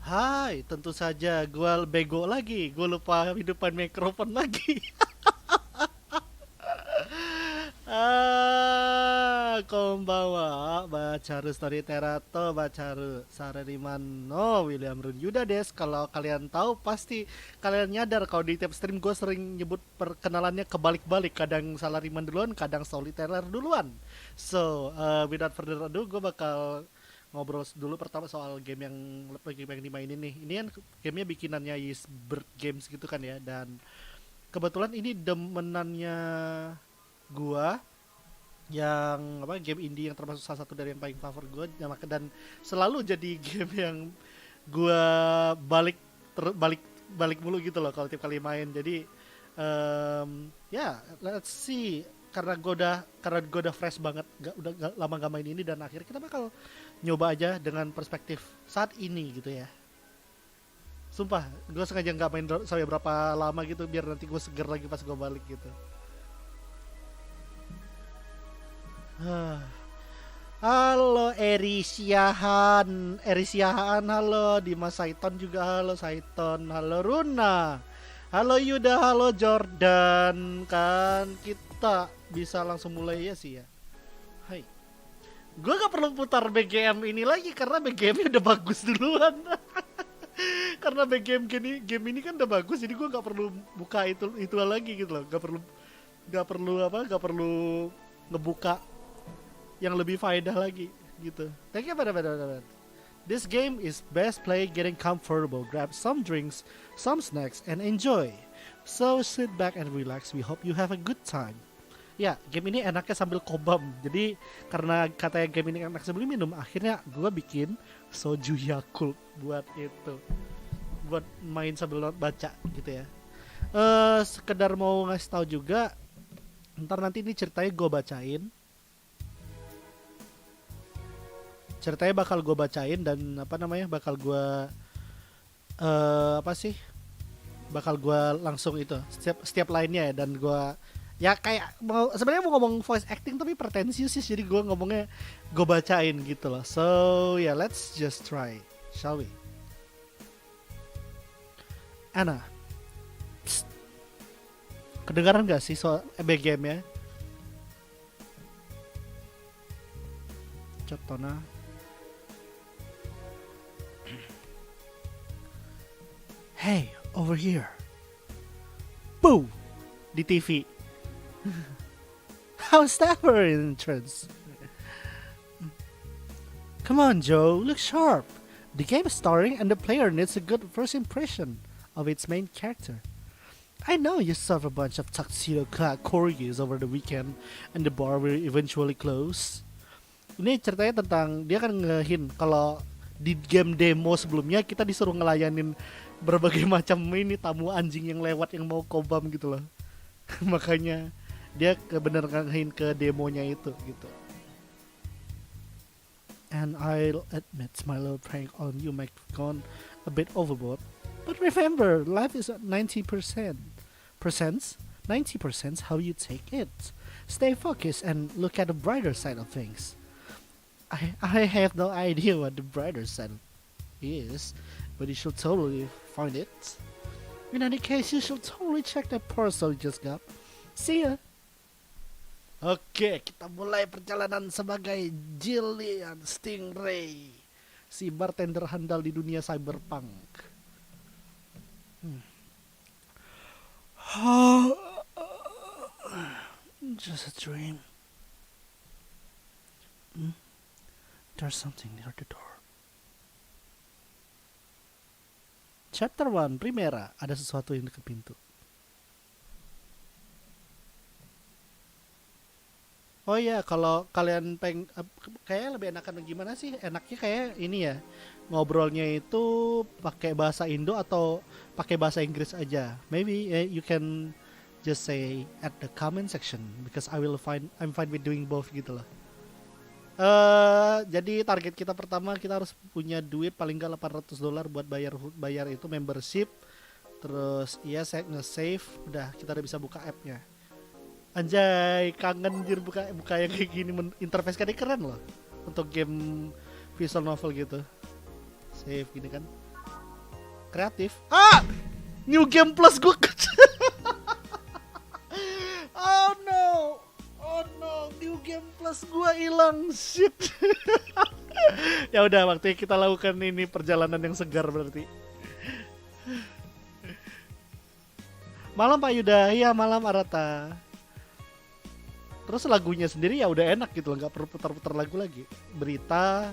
Hai, tentu saja gue bego lagi. Gue lupa hidupin mikrofon lagi. Konbanwa, bacaru story terato, bacaru sarariman no William Rune Yuda des. Kalau kalian tahu pasti kalian nyadar kalau di tiap stream gue sering nyebut perkenalannya kebalik-balik. Kadang salariman duluan, kadang solitaire duluan. So, without further ado, gue bakal ngobrol dulu pertama soal game yang dimainin nih. Ini kan gamenya bikinannya Bird Games gitu kan ya. Dan kebetulan ini demenannya gua yang apa game indie yang termasuk salah satu dari yang paling favorit gue dan selalu jadi game yang gue balik balik balik mulu gitu loh kalau tiap kali main. Jadi ya let's see, karena gue udah fresh banget, lama gak main ini, dan akhirnya kita bakal nyoba aja dengan perspektif saat ini gitu ya. Sumpah gue sengaja nggak main sampai berapa lama gitu biar nanti gue seger lagi pas gue balik gitu. Halo Erisiahan, halo Dimas Saiton juga, halo Saiton, halo Runa, halo Yuda, halo Jordan. Kan kita bisa langsung mulai ya sih ya. Hai, gue gak perlu putar BGM ini lagi karena BGM-nya udah bagus duluan. Karena game ini kan udah bagus, jadi gue gak perlu buka itu lagi gitu loh. Gak perlu ngebuka yang lebih faedah lagi gitu. Thank you, benar. This game is best played getting comfortable. Grab some drinks, some snacks, and enjoy. So sit back and relax. We hope you have a good time. Ya, game ini enaknya sambil kobam. Jadi karena katanya game ini enak sambil minum, akhirnya gue bikin soju Yakult buat itu, buat main sambil baca gitu ya. Sekedar mau ngasih tahu juga, ntar nanti ini ceritanya gue bacain. Ceritanya bakal gue bacain dan bakal gue bakal gue langsung itu setiap lainnya ya. Dan gue ya kayak sebenarnya mau ngomong voice acting tapi pretensius sih, jadi gue ngomongnya gue bacain gitu loh. So yeah, let's just try, shall we? Ana, psst. Kedengaran gak sih soal BGM ya? Contohnya hey, over here. Boo! Di TV. How's that for an entrance? Come on, Joe, look sharp. The game is starting and the player needs a good first impression of its main character. I know you serve a bunch of tuxedo corgis over the weekend and the bar will eventually close. Ini ceritanya tentang dia kan ngehin kalau di game demo sebelumnya kita disuruh ngelayanin berbagai macam ini tamu anjing yang lewat yang mau kobam gitu loh. Makanya dia bener ngehin ke demonya itu gitu. And I'll admit my little prank on you might have gone a bit overboard. But remember, life is at 90%. 90% how you take it. Stay focused and look at the brighter side of things. I have no idea what the brighter side is, but you should totally find it. In any case, you should totally check that parcel you just got. See ya. Oke, kita mulai perjalanan sebagai Jillian Stingray, si bartender handal di dunia cyberpunk. Just a dream. There's something near the door. Chapter 1, Primera, ada sesuatu yang dekat pintu. Oh iya, kalau kalian kayak lebih enakan gimana sih? Enaknya kayak ini ya, ngobrolnya itu pakai bahasa Indo atau pakai bahasa Inggris aja. Maybe you can just say at the comment section because I'm fine with doing both gitu loh. Jadi target kita pertama, kita harus punya duit paling gak $800 buat bayar itu membership. Terus ya saya nge-save, udah kita udah bisa buka app-nya. Anjay, kangen jir buka yang kayak gini, interface kan keren loh untuk game visual novel gitu. Save gini kan. kreatif. New game plus gue. Oh no, new game plus gue hilang, shit. Ya udah, waktunya kita lakukan ini perjalanan yang segar berarti. Malam Pak Yuda, iya malam Arata. Terus lagunya sendiri ya udah enak gitu loh, nggak perlu putar-putar lagu lagi. Berita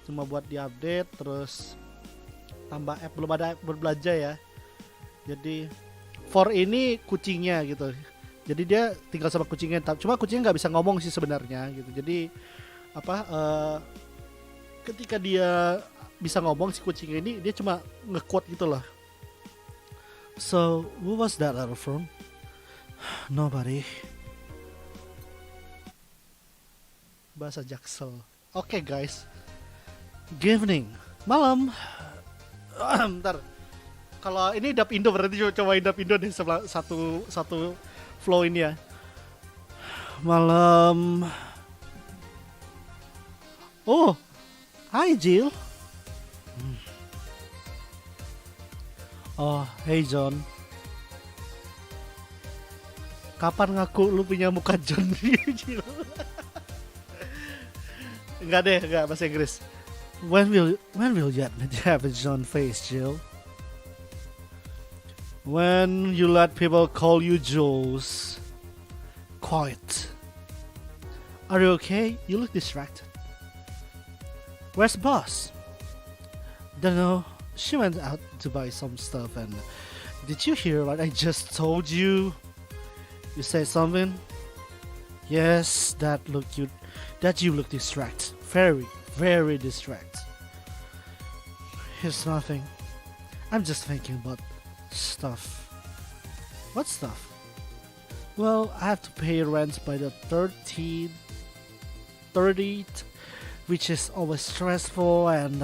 cuma buat diupdate, terus tambah app, belum ada app berbelanja ya. Jadi for ini kucingnya gitu. Jadi dia tinggal sama kucingnya, cuma kucingnya nggak bisa ngomong sih sebenarnya gitu. Jadi ketika dia bisa ngomong si kucing ini, dia cuma nge-quote gitu loh. So, who was that letter from? Nobody. Bahasa Jaksel. Oke guys. Good evening. Malam. Bentar. Kalau ini dub Indo berarti cobain dub Indo deh satu flow ini ya. Malam. Oh. Hi Jill. Oh, hey John. Kapan ngaku lu punya muka John? Enggak deh, enggak bahasa Inggris. When will you admit you have a John face, Jill? When you let people call you Jules. Quiet. Are you okay? You look distracted. Where's the boss? Don't know. She went out to buy some stuff and did you hear what I just told you? You said something? Yes, that you look distracted. Very, very distracted. It's nothing. I'm just thinking about stuff. What stuff? Well, I have to pay rent by the 30th, which is always stressful and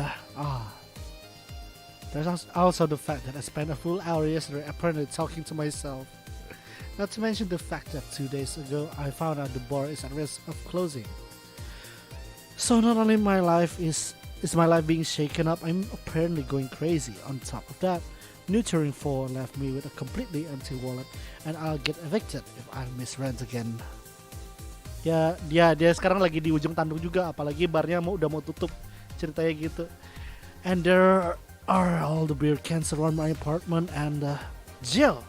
there's also the fact that I spent a full hour yesterday apparently talking to myself. Not to mention the fact that 2 days ago I found out the bar is at risk of closing. So not only my life is my life being shaken up, I'm apparently going crazy. On top of that, Neutering 4 left me with a completely empty wallet and I'll get evicted if I miss rent again. Ya, dia sekarang lagi di ujung tanduk juga, apalagi barnya udah mau tutup, ceritanya gitu. And there are all the beer cans around my apartment and Jill.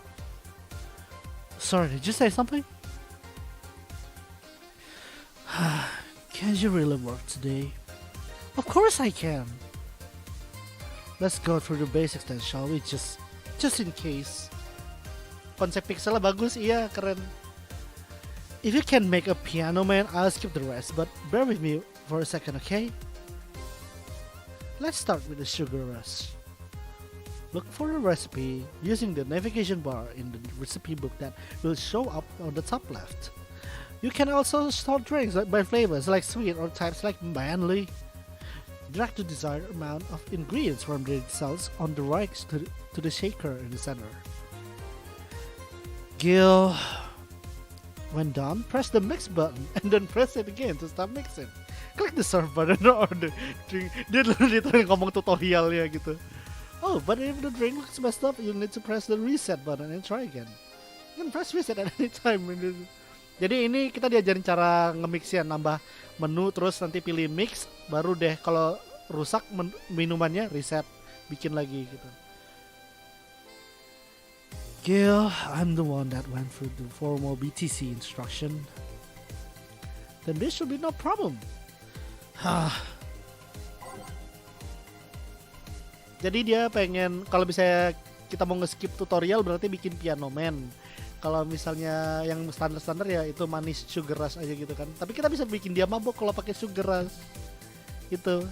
Sorry, did you say something? Can you really work today? Of course I can. Let's go through the basics then, shall we? Just in case. Konsep pixelnya bagus, iya keren. If you can make a piano man, I'll skip the rest, but bear with me for a second, okay? Let's start with the sugar rush. Look for a recipe using the navigation bar in the recipe book that will show up on the top left. You can also sort drinks by flavors like sweet or types like manly. Drag the desired amount of ingredients from the cells on the right to the shaker in the center. Gil. When done, press the mix button and then press it again to start mixing. Click the serve button or the drink. Dia literally ngomong tutorialnya gitu. Oh, but if the drink looks messed up, you need to press the reset button and try again. You can press reset at any time. Jadi ini kita diajarin cara nge-mix ya, nambah menu terus nanti pilih mix, baru deh kalau rusak minumannya reset, bikin lagi gitu. Gil, I'm the one that went through the formal BTC instruction. Then this should be no problem. Jadi dia pengen, kalau misalnya kita mau nge-skip tutorial berarti bikin piano man. Kalau misalnya yang standar-standar ya itu manis sugar rush aja gitu kan. Tapi kita bisa bikin dia mabok kalau pakai sugar rush. Itu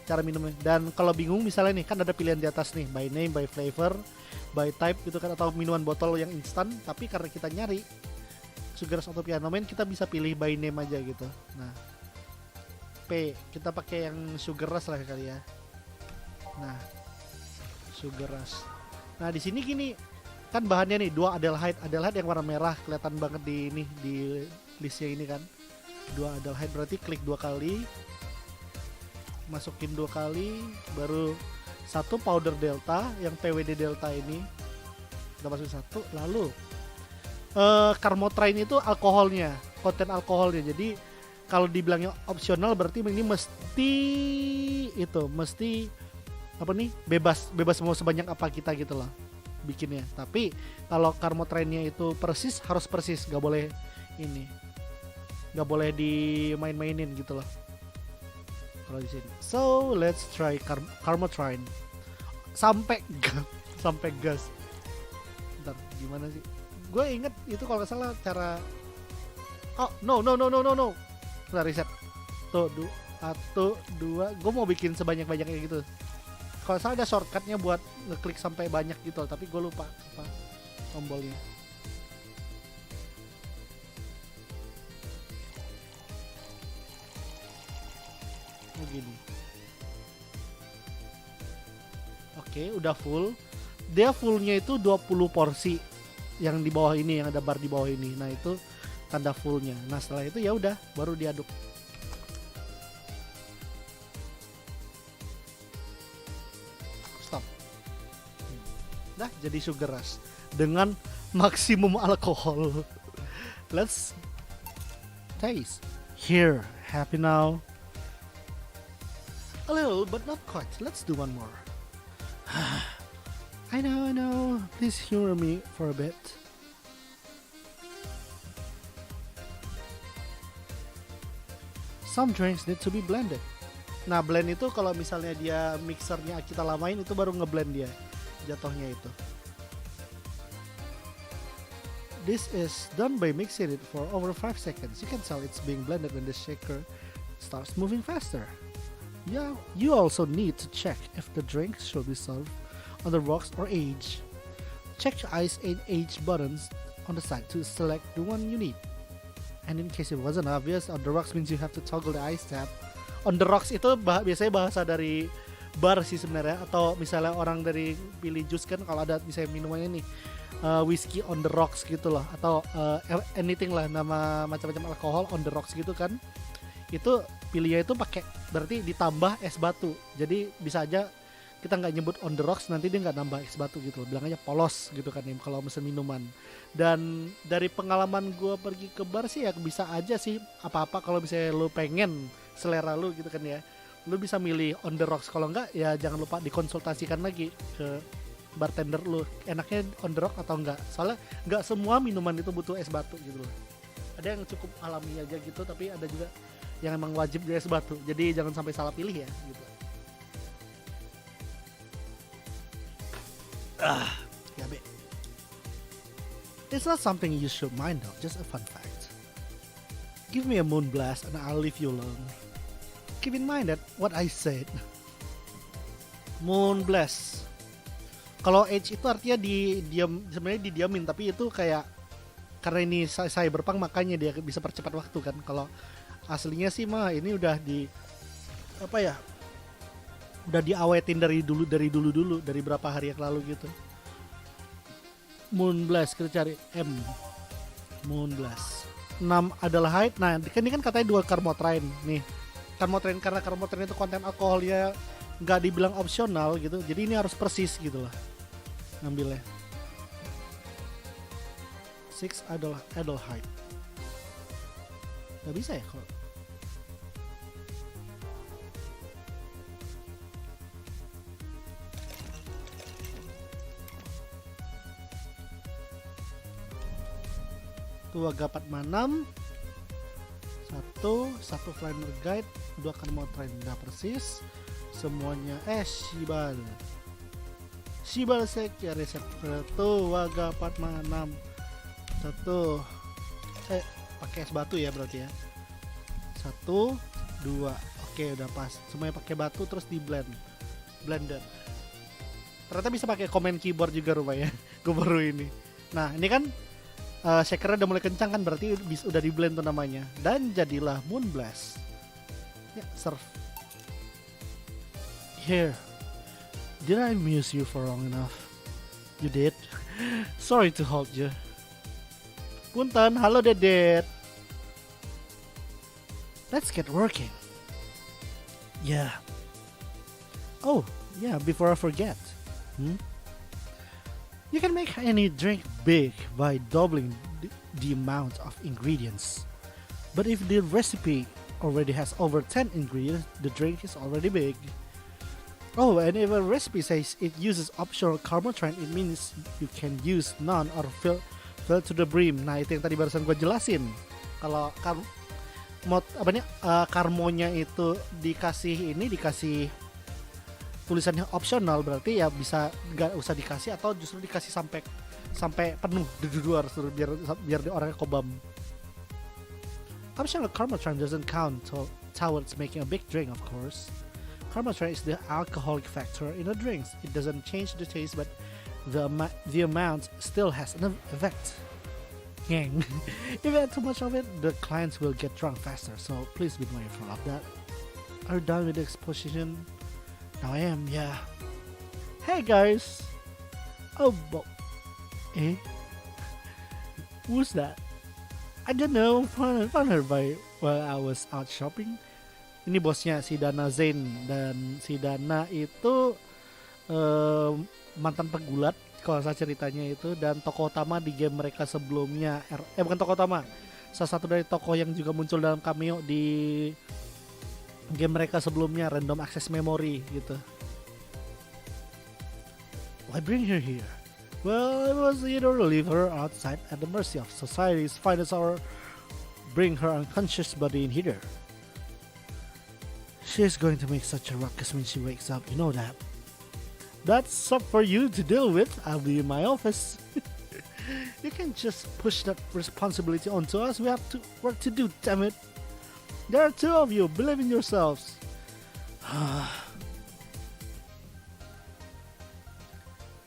cara minumnya. Dan kalau bingung misalnya nih kan ada pilihan di atas nih, by name, by flavor, by type gitu kan, atau minuman botol yang instan. Tapi karena kita nyari sugar rush atau piano man, kita bisa pilih by name aja gitu. Nah, P kita pakai yang sugar rush lah kali ya. Nah, sugar rush. Nah di sini gini kan bahannya nih 2 aldehyde yang warna merah kelihatan banget di ini di listnya ini kan. 2 aldehyde berarti klik 2 kali, masukin 2 kali, baru satu powder delta yang PWD delta ini kita masukin satu, lalu karmotrain itu alkoholnya, konten alkoholnya. Jadi kalau dibilangnya opsional berarti ini mesti apa nih, bebas mau sebanyak apa kita gitu loh bikinnya. Tapi kalau karmotrainnya itu persis, harus persis, nggak boleh dimain-mainin gitu loh kalau di sini. So let's try karmotrain sampai gas. Bentar, gimana sih? Gue inget itu kalau nggak salah cara. Oh no. Bentar, reset. Tuh, 1, 2. Gue mau bikin sebanyak-banyaknya gitu. Kalau salah ada shortcutnya buat ngeklik sampai banyak gitu, tapi gue lupa apa tombolnya. Begini. Oke, udah full. Dia fullnya itu 20 porsi yang di bawah ini, yang ada bar di bawah ini. Nah, itu tanda fullnya. Nah, setelah itu ya udah baru diaduk. Stop. Nah, jadi sugar rush dengan maksimum alkohol. Let's taste. Here, happy now. A little, but not quite. Let's do one more. I know. Please humor me for a bit. Some drinks need to be blended. Nah, blend itu kalau misalnya dia mixernya kita lamain, itu baru ngeblend dia jatuhnya itu. This is done by mixing it for over 5 seconds. You can tell it's being blended when the shaker starts moving faster. Yeah, you also need to check if the drink should be served on the rocks or age. Check your ice and age buttons on the side to select the one you need. And in case it wasn't obvious, on the rocks means you have to toggle the ice tab. On the rocks itu biasanya bahasa dari bar sih sebenarnya, atau misalnya orang dari pilih jus kan, kalau ada misalnya minumannya nih whiskey on the rocks gitu loh, atau anything lah, nama macam-macam alkohol on the rocks gitu kan, itu pilihnya itu pakai berarti ditambah es batu. Jadi bisa aja kita nggak nyebut on the rocks, nanti dia nggak nambah es batu gitu, bilang aja polos gitu kan ya kalau mesen minuman. Dan dari pengalaman gue pergi ke bar sih ya bisa aja sih apa-apa, kalau misalnya lu pengen selera lu gitu kan ya, lu bisa milih on the rocks. Kalau enggak ya jangan lupa dikonsultasikan lagi ke bartender lu, enaknya on the rock atau enggak, soalnya nggak semua minuman itu butuh es batu gitu loh. Ada yang cukup alami aja gitu, tapi ada juga yang emang wajib di es batu, jadi jangan sampai salah pilih ya gitu. Ya be. It's not something you should mind though, just a fun fact. Give me a moon blast and I'll leave you alone. Keep in mind that what I said. Moon blast. Kalau age itu artinya sebenarnya didiamin, tapi itu kayak karena ini cyberpunk makanya dia bisa percepat waktu kan. Kalau aslinya sih mah ini udah udah diawetin dari dulu dari berapa hari yang lalu gitu. Moon blast, kita cari M. Moon blast 6 adalah height. Nah ini kan katanya 2 karmotrain nih. Karmotrain, karena karmotrain itu konten alkoholnya nggak dibilang opsional gitu, jadi ini harus persis gitu lah ngambilnya. 6 adalah adult height. Nggak bisa ya kalau tuh agak 46 satu flanner guide, 2 karmotrain nggak persis semuanya. Shibal Seki reset tuh waga 46 satu pakai es batu ya berarti ya, 1 2. Oke udah pas semuanya pakai batu, terus di blender. Ternyata bisa pakai command keyboard juga rupanya. Gue baru ini. Nah ini kan shakernya udah mulai kencang kan, berarti udah di blend tuh namanya, dan jadilah Moon Blast. Ya, serve. Here, did I amuse you for long enough? You did. Sorry to hold you. Punten, halo Dedet. Let's get working. Yeah. Oh, Yeah, before I forget. You can make any drink big by doubling the amount of ingredients. But if the recipe already has over 10 ingredients, the drink is already big. Oh, and if a recipe says it uses optional carbohydrate, it means you can use none or fill to the brim. Nah, itu yang tadi barusan gue jelasin. Kalau karmonya itu dikasih tulisannya optional, berarti ya bisa nggak usah dikasih atau justru dikasih sampai penuh di luar biar orangnya kobam. Optional carbohydrate doesn't count towards making a big drink, of course. Carbohydrate is the alcoholic factor in the drinks. It doesn't change the taste, but the amount still has an effect. Gang. If you add too much of it, the clients will get drunk faster, so please be mindful of that. Are you done with the exposition? Now I am, yeah. Hey guys! Oh, who's that? I don't know, found her while I was out shopping. Ini bosnya si Dana Zain, dan si Dana itu mantan pegulat kalau saya ceritanya itu, dan tokoh utama di game mereka sebelumnya. Bukan tokoh utama, salah satu dari tokoh yang juga muncul dalam cameo di game mereka sebelumnya, Random Access Memory gitu. Why bring her here? Well, it was either leave her outside at the mercy of society's finest or bring her unconscious body in here. She's going to make such a ruckus when she wakes up, you know that. That's up for you to deal with. I'll be in my office. You can't just push that responsibility onto us. We have to work to do, damn it. There are two of you. Believe in yourselves.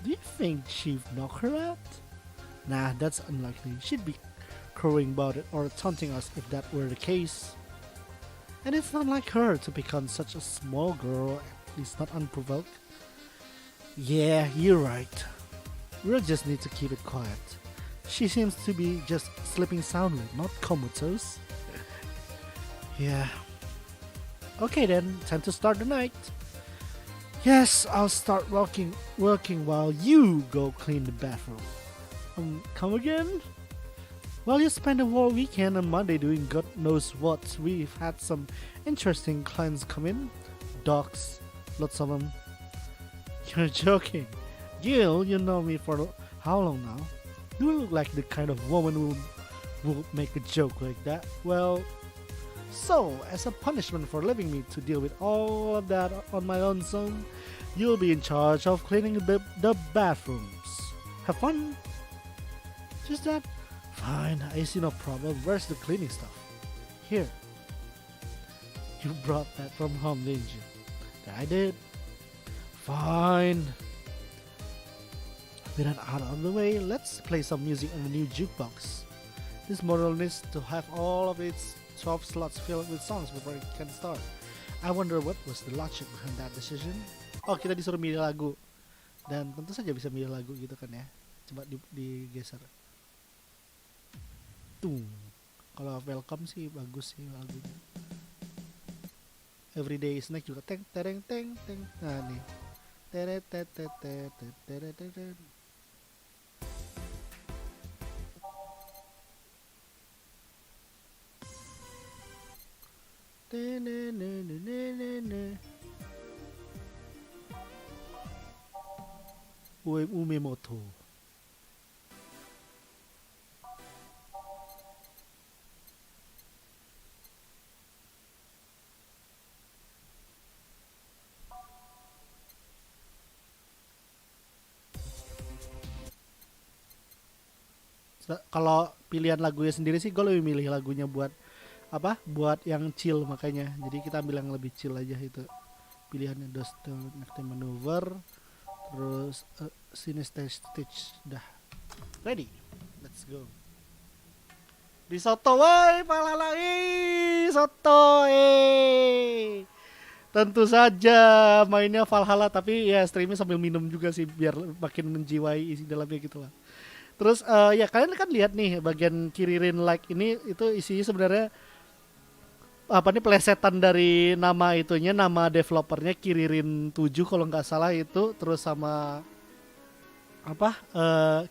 Do you think she'd knock her out? Nah, that's unlikely. She'd be crowing about it or taunting us if that were the case. And it's not like her to pick on such a small girl, at least not unprovoked. Yeah, you're right. We'll just need to keep it quiet. She seems to be just sleeping soundly, not comatose. Yeah. Okay then, time to start the night. Yes, I'll start working while you go clean the bathroom. Come again? Well, you spent the whole weekend on Monday doing God knows what. We've had some interesting clients come in. Dogs, lots of them. You're joking. Gil, you know me for how long now? Do I look like the kind of woman who would make a joke like that? Well, so, as a punishment for leaving me to deal with all of that on my own zone, you'll be in charge of cleaning the bathrooms. Have fun? Just that? Fine, I see no problem. Where's the cleaning stuff? Here. You brought that from home, didn't you? I did. Fine. With that out of the way, let's play some music on the new jukebox. This model needs to have all of its 12 slots filled with songs before it can start. I wonder what was the logic behind that decision. Oh, kita disuruh milih lagu. Dan tentu saja bisa milih lagu gitu kan ya. Coba digeser. Tuh. Kalau welcome sih bagus sih lagunya. Everyday Snack juga teng tereng teng teng. Nah nih. Teret teret teret teret teret. Umemoto. Kalau pilihan lagunya sendiri sih gue lebih milih lagunya buat apa? Buat yang chill makanya. Jadi kita ambil yang lebih chill aja itu. Pilihannya Dostal Nectar Maneuver, terus sini Stitch dah. Ready? Let's go. Risotto woi, Valhalla soto Tentu saja mainnya Valhalla, tapi ya streamnya sambil minum juga sih biar makin menjiwai isi dalamnya gitu lah. Terus ya kalian kan lihat nih bagian kiri ring like ini itu isinya sebenarnya apa nih plesetan dari nama itunya, nama developernya Kiririn 7 kalau nggak salah itu, terus sama apa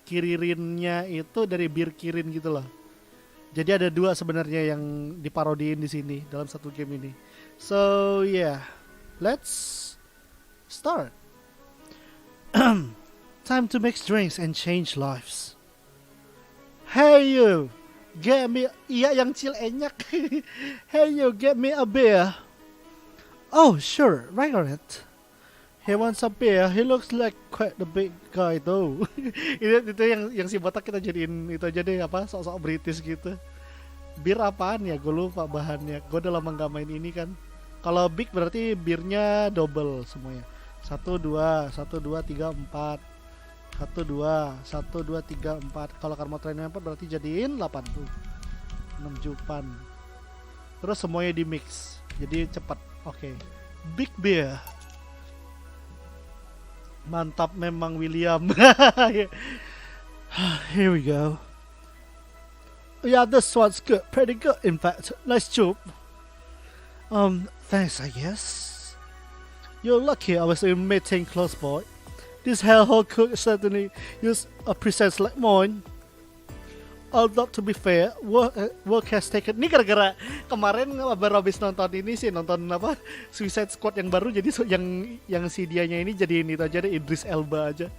Kiririnnya itu dari Bir Kirin gitu loh. Jadi ada dua sebenarnya yang diparodiin di sini dalam satu game ini. So yeah, let's start. Time to make drinks and change lives. Hey you, get me, iya yang chill enyak. Hey you, get me a beer. Oh sure, right on it. He wants a beer. He looks like quite the big guy though. itu yang si botak kita jadiin itu aja deh, apa sok-sok British gitu. Bir apaan ya? Gue lupa bahannya. Gue udah lama nggak main ini kan. Kalau big berarti birnya double semuanya. 1 2 1 2 3 4. 1 2 1 2 3 4. Kalau karma trainnya 4 berarti jadiin 8 tuh. 6 jupan. Terus semuanya di mix. Jadi cepat. Oke. Big beer. Mantap memang William. Here we go. Yeah, this one's good. Pretty good in fact. Nice job. Thanks I guess. You're lucky I was in meeting close by. This hellhole cook certainly use a presence like mine. Although to be fair, work has taken. Ini gara-gara kemarin baru habis nonton ini sih, nonton apa Suicide Squad yang baru, jadi yang si dianya ini jadi ini aja deh, Idris Elba aja.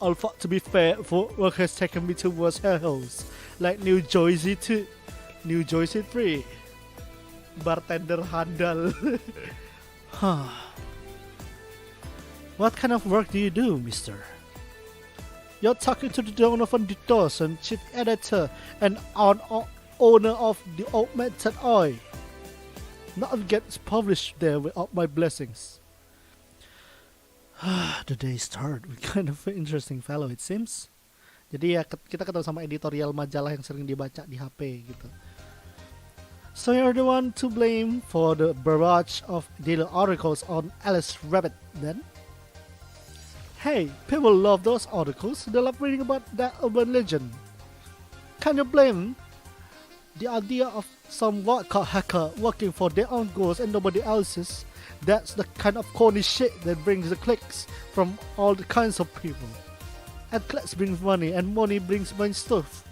Although to be fair, work has taken me towards hellholes like New Jersey 2, New Jersey 3. Bartender handal. Huh. What kind of work do you do, mister? You're talking to the Donovan Dawson, chief editor and owner of the Augmented Eye. Nothing gets published there without my blessings. The day started with kind of an interesting fellow it seems. Jadi ya kita ketemu sama editorial majalah yang sering dibaca di HP gitu. So you're the one to blame for the barrage of daily articles on Alice Rabbit then? Hey, people love those articles. They love reading about that urban legend. Can you blame the idea of some wildcard hacker working for their own goals and nobody else's? That's the kind of corny shit that brings the clicks from all the kinds of people. And clicks bring money, and money brings main stuff.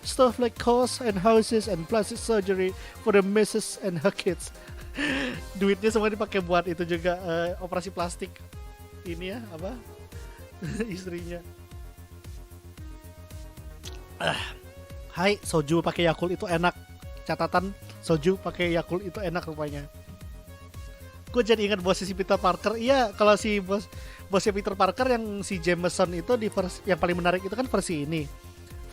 Stuff like cars and houses and plastic surgery for the missus and her kids. Duitnya semua dipakai buat itu juga, operasi plastik ini ya, apa? Istrinya. Hai, soju pakai Yakult itu enak. Catatan, soju pakai Yakult itu enak rupanya. Gue jadi ingat bosnya si Peter Parker. Iya, kalau si bosnya Peter Parker yang si Jameson itu di versi yang paling menarik itu kan versi ini.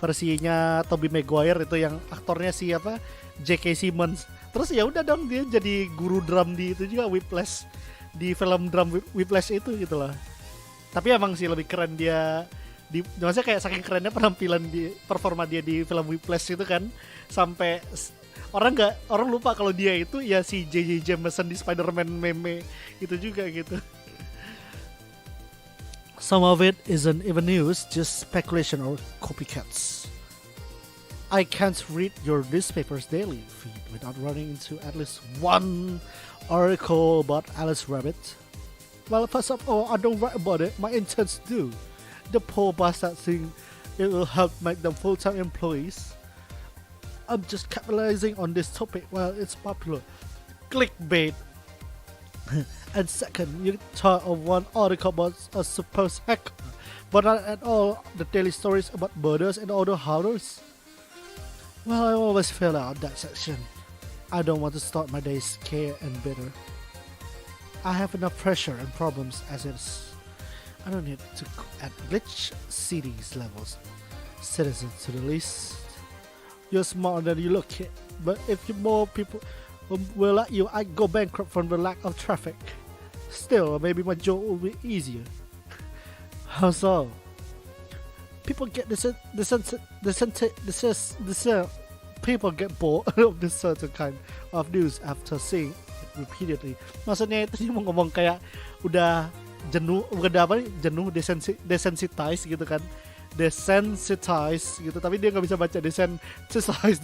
Versinya Tobey Maguire itu yang aktornya si apa? J.K. Simmons. Terus ya udah dong dia jadi guru drum di itu juga, Whiplash, di film drum Whiplash itu gitu loh. Tapi emang sih lebih keren dia maksudnya kayak saking kerennya penampilan di performa dia di film Whiplash itu kan, sampai orang lupa kalau dia itu ya si J.J. Jameson di Spider-Man meme itu juga gitu. Some of it isn't even news, just speculation or copycats. I can't read your newspaper's daily feed without running into at least one article about Alice Rabbit. Well, first of all, I don't write about it, my interns do. The poor bastard think it will help make them full-time employees. I'm just capitalizing on this topic while it's popular. Clickbait. And second, you talk of one article about a supposed hacker, but not at all the daily stories about murders and other horrors. Well, I always fail out that section. I don't want to start my day scared and bitter. I have enough pressure and problems as is. I don't need to add glitch CDs levels. Citizens to the least. You're smarter than you look, kid. But if you more people will like you, I go bankrupt from the lack of traffic. Still, maybe my job will be easier. How so? People get people get bored of this certain kind of news after seeing it repeatedly. Maksudnya itu dia mau ngomong kayak udah jenuh, udah apa nih? Jenuh, desensitize gitu kan. Desensitize gitu, tapi dia nggak bisa baca desensitize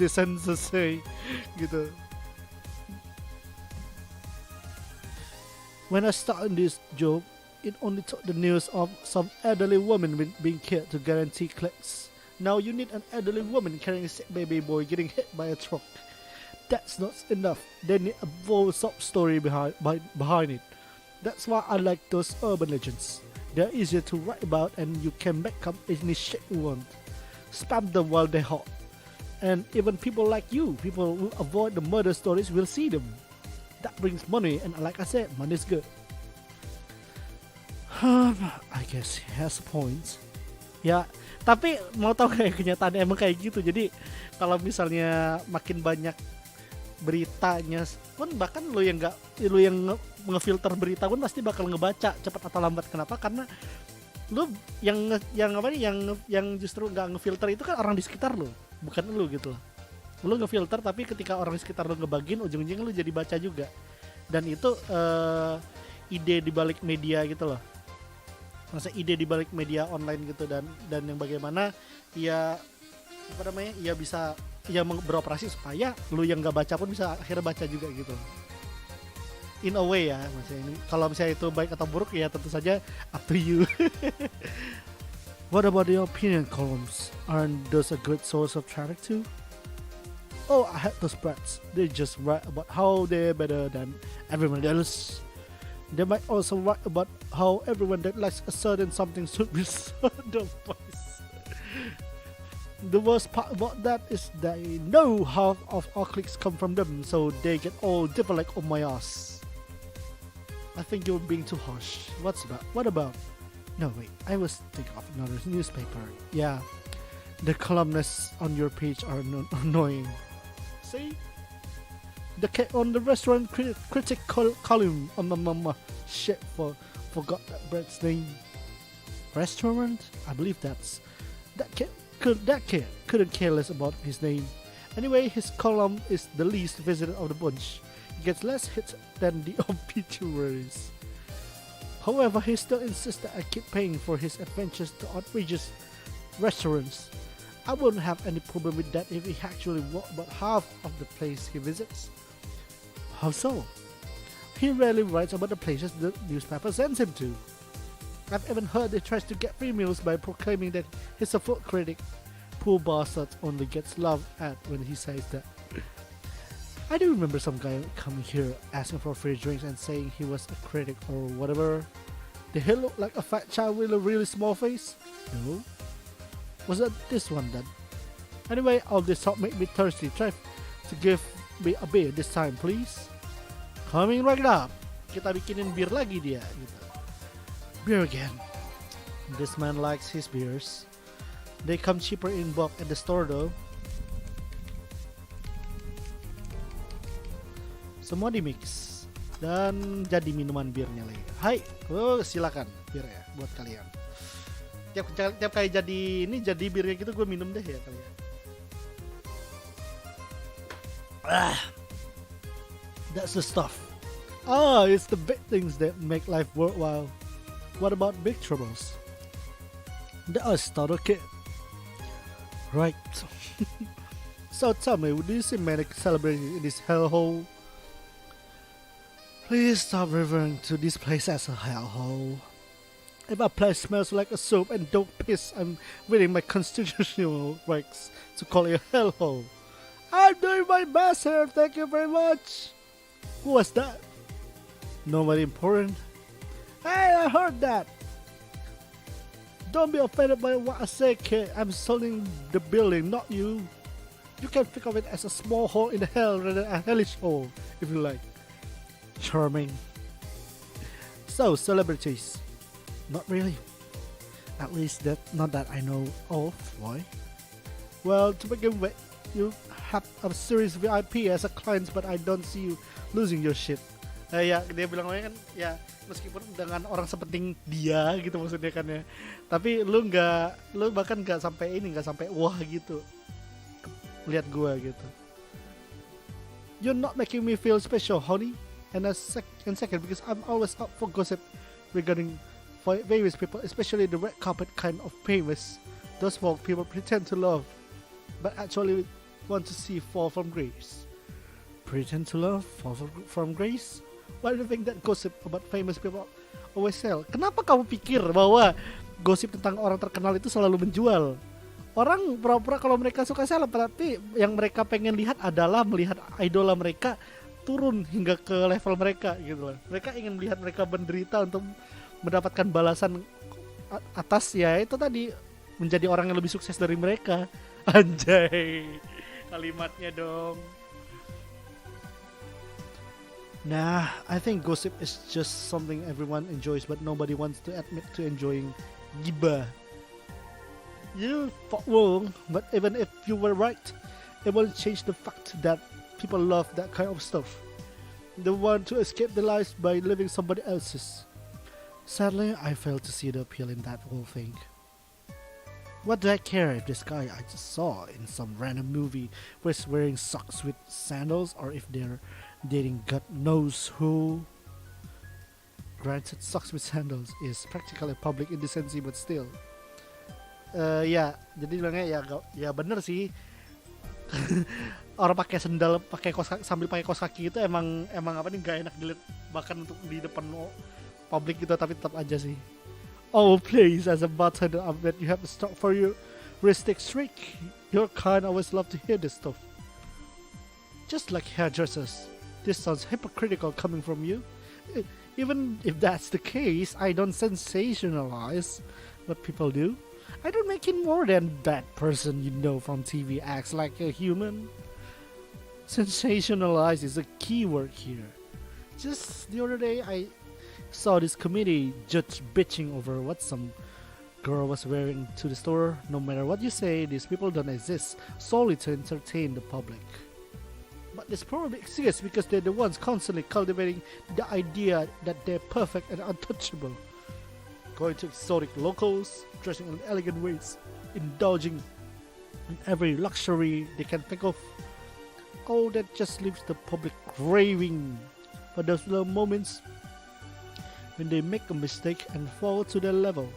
gitu. When I started this job, it only took the news of some elderly woman being killed to guarantee clicks. Now you need an elderly woman carrying a sick baby boy getting hit by a truck. That's not enough. They need a full sub story behind it. That's why I like those urban legends. They're easier to write about and you can make up any shit you want. Spam them while they're hot. And even people like you, people who avoid the murder stories, will see them. That brings money, and like I said, money is good. I guess he has points. Ya, tapi mau tahu kayak kenyataannya emang kayak gitu. Jadi kalau misalnya makin banyak beritanya, pun bahkan lu yang ngefilter berita pun pasti bakal ngebaca cepat atau lambat. Kenapa? Karena lu yang justru nggak ngefilter itu kan orang di sekitar lu, bukan lu gitu loh. Lu ngefilter tapi ketika orang di sekitar lu ngebagiin, ujung-ujungnya lu jadi baca juga. Dan itu ide di balik media gitu loh. Masa ide di balik media online gitu, dan yang bagaimana ia bisa beroperasi supaya lu yang nggak baca pun bisa akhirnya baca juga gitu. In a way ya, maksudnya ini kalau misalnya itu baik atau buruk ya tentu saja up to you. What about your opinion columns? Aren't those a good source of traffic too? Oh, I hate those brats. They just write about how they're better than everyone else. They might also write about how everyone that likes a certain something should be sodomized. The worst part about that is they know half of our clicks come from them, so they get all differ like on my ass. I think you're being too harsh. What about? No wait, I was thinking of another newspaper. Yeah, the columnists on your page are annoying. See? The cat on the restaurant critic column. Shit, forgot that bread's name. Restaurant? I believe that's that kid couldn't care less about his name. Anyway, his column is the least visited of the bunch. He gets less hits than the obituaries. However, he still insists that I keep paying for his adventures to outrageous restaurants. I wouldn't have any problem with that if he actually walked about half of the place he visits. How so? He rarely writes about the places the newspaper sends him to. I've even heard he tries to get free meals by proclaiming that he's a food critic. Poor bastard only gets laughed at when he says that. I do remember some guy coming here asking for free drinks and saying he was a critic or whatever. Did he look like a fat child with a really small face? No. Was that this one then? Anyway, all this talk made me thirsty. Try to give me a beer this time, please. Coming right up. Kita bikinin bir lagi dia. Gitu. Beer again. This man likes his beers. They come cheaper in bulk at the store though. Semua di mix dan jadi minuman birnya lagi. Hai, silakan bir ya buat kalian. Tiap kali jadi birnya gitu gue minum deh ya kalian. That's the stuff. It's the big things that make life worthwhile. What about big troubles? There are starter kit. Right. So tell me, do you see Manic celebrating in this hellhole? Please stop referring to this place as a hellhole. If a place smells like a soap and don't piss, I'm reading my constitutional rights to call it a hellhole. I'm doing my best here, thank you very much. Who was that? Nobody important. Hey, I heard that. Don't be offended by what I say, kid. I'm selling the building, not you. You can think of it as a small hole in the hell rather than a hellish hole, if you like. Charming. So, celebrities. Not really. At least not that I know of. Why? Well, to begin with, you have a serious VIP as a client, but I don't see you losing your shit. Ya, dia bilang kan, ya meskipun dengan orang sepenting dia gitu maksudnya kan ya. Tapi lu bahkan nggak sampai wah gitu. Lihat gua gitu. You're not making me feel special, honey. And second, because I'm always up for gossip regarding various people, especially the red carpet kind of famous. Those folk people pretend to love, but actually want to see fall from grace. Pretend to love, fall from grace? Why do you think that gossip about famous people always sell? Kenapa kamu pikir bahwa gosip tentang orang terkenal itu selalu menjual? Orang pura-pura kalau mereka suka seleb, tapi yang mereka pengen lihat adalah melihat idola mereka turun hingga ke level mereka gitu loh. Mereka ingin melihat mereka menderita untuk mendapatkan balasan atas ya itu tadi menjadi orang yang lebih sukses dari mereka. Anjay, kalimatnya dong. Nah, I think gossip is just something everyone enjoys, but nobody wants to admit to enjoying gibah. You thought wrong, but even if you were right, it won't change the fact that people love that kind of stuff. They want to escape their lives by living somebody else's. Sadly, I fail to see the appeal in that whole thing. What do I care if this guy I just saw in some random movie was wearing socks with sandals or if they're dating God knows who? Granted, socks with sandals is practically public indecency, but still. Ya, jadi bilangnya ya bener sih. Orang pakai sendal, sambil pakai kaos kaki itu emang apa nih nggak enak dilihat bahkan untuk di depan publik gitu, tapi tetap aja sih. Oh please, as a bartender, I bet you have to stop for your ristic streak. Your kind always love to hear this stuff. Just like hairdressers, this sounds hypocritical coming from you. Even if that's the case, I don't sensationalize what people do. I don't make it more than that person you know from TV acts like a human. Sensationalize is a key word here. Just the other day I saw this committee judge bitching over what some girl was wearing to the store. No matter what you say, these people don't exist solely to entertain the public. But this probably exists because they're the ones constantly cultivating the idea that they're perfect and untouchable. Going to exotic locals, dressing in elegant ways, indulging in every luxury they can think of. All that just leaves the public craving for those little moments when they make a mistake and fall to their level.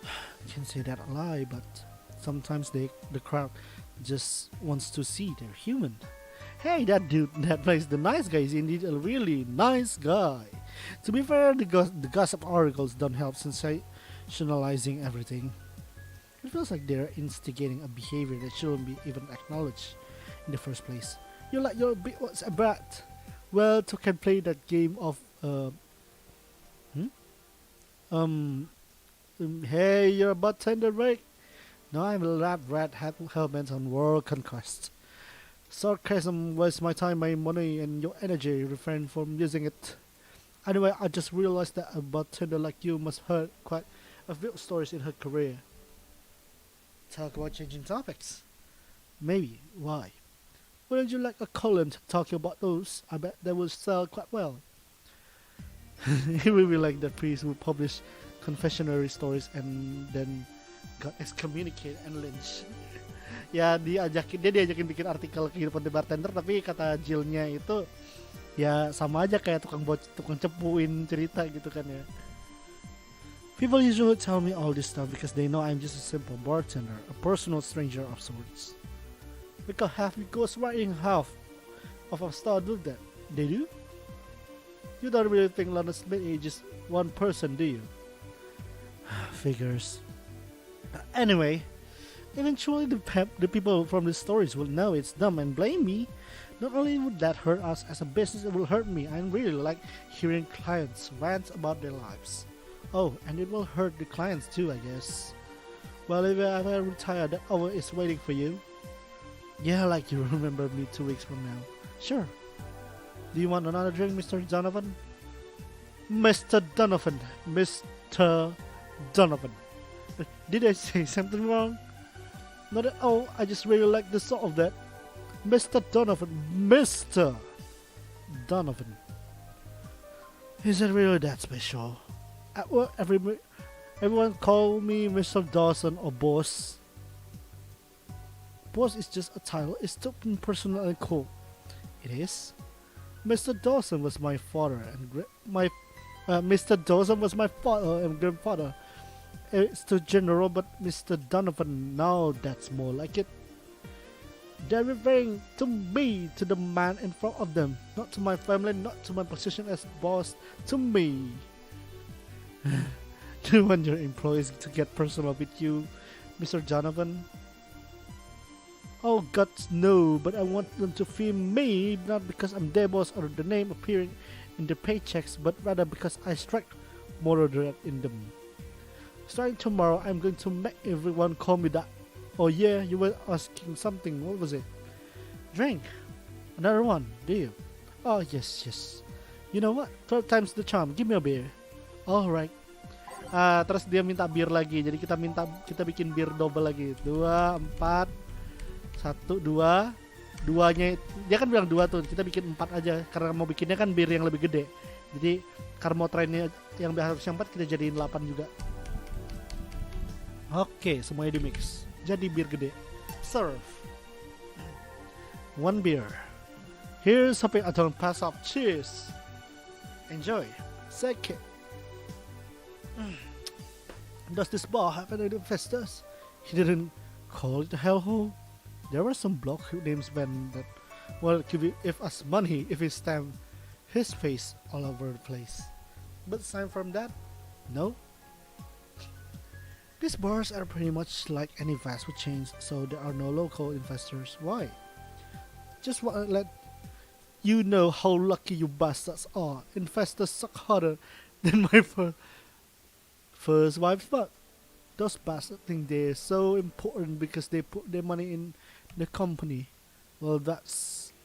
I can say that a lie, but sometimes the crowd just wants to see they're human. Hey, that dude that plays the nice guy is indeed a really nice guy. To be fair, the gossip articles don't help sensationalizing everything. It feels like they're instigating a behavior that shouldn't be even acknowledged in the first place. You're like your big what's a brat. Well, to can play that game of hey, you're a bartender, right? No, I'm a lab rat hellbent on world conquest. Sarcasm wastes my time, my money, and your energy. Refrain from using it. Anyway, I just realized that a bartender like you must heard quite a few stories in her career. Talk about changing topics. Maybe. Why? Wouldn't you like a column talking about those? I bet they will sell quite well. It will be like the priest who published confessionary stories and then got excommunicated and lynched. Ya dia diajakin bikin artikel kehidupan the bartender, tapi kata Jillnya itu ya sama aja kayak tukang cepuin cerita gitu kan ya. People usually tell me all this stuff because they know I'm just a simple bartender, a personal stranger of sorts. Because half me goes writing half of a star do that. They do? You don't really think London Smith is just one person, do you? Figures. Anyway, eventually the people from the stories will know it's dumb and blame me. Not only would that hurt us as a business, it will hurt me. I really like hearing clients rant about their lives. Oh, and it will hurt the clients too, I guess. Well, if I ever retire, that hour is waiting for you. Yeah, like you remember me 2 weeks from now. Sure. Do you want another drink, Mr. Donovan? Mr. Donovan. Mr. Donovan. Did I say something wrong? Not at all. I just really like the sound of that. Mr. Donovan. Mr. Donovan. Is it really that special? At work, everyone call me Mr. Dawson or Boss. Boss is just a title. It's too impersonal and cool. It is. Mr. Dawson was my father and Mr. Dawson was my father and grandfather. It's too general, but Mr. Donovan, now that's more like it. They're referring to me, to the man in front of them, not to my family, not to my position as boss, to me. Do you want your employees to get personal with you, Mr. Jonathan? Oh God, no, but I want them to fear me, not because I'm their boss or the name appearing in the paychecks, but rather because I strike moral dread in them. Starting tomorrow, I'm going to make everyone call me that. Oh yeah, you were asking something, what was it? Drink. Another one, do you? Oh yes. You know what? 12 times the charm, give me a beer. Alright. Terus dia minta bir lagi, jadi kita bikin bir double lagi. 2, 4, 1, 2. Duanya, dia kan bilang 2 tuh, kita bikin 4 aja. Karena mau bikinnya kan bir yang lebih gede. Jadi karmo trennya yang harusnya 4 kita jadiin 8 juga. Oke, semuanya di mix. Jadi bir gede. Serve. 1 beer. Here's something I don't pass up. Cheers. Enjoy. Second. Does this bar have any investors? He didn't call it a hellhole. There were some block names when that, well, give us money if we stamp his face all over the place. But aside from that, no. These bars are pretty much like any fast food chains, so there are no local investors. Why? Just want to let you know how lucky you bastards are. Investors suck harder than my first wife's butt. Those bastards think they're so important because they put their money in the company. Well,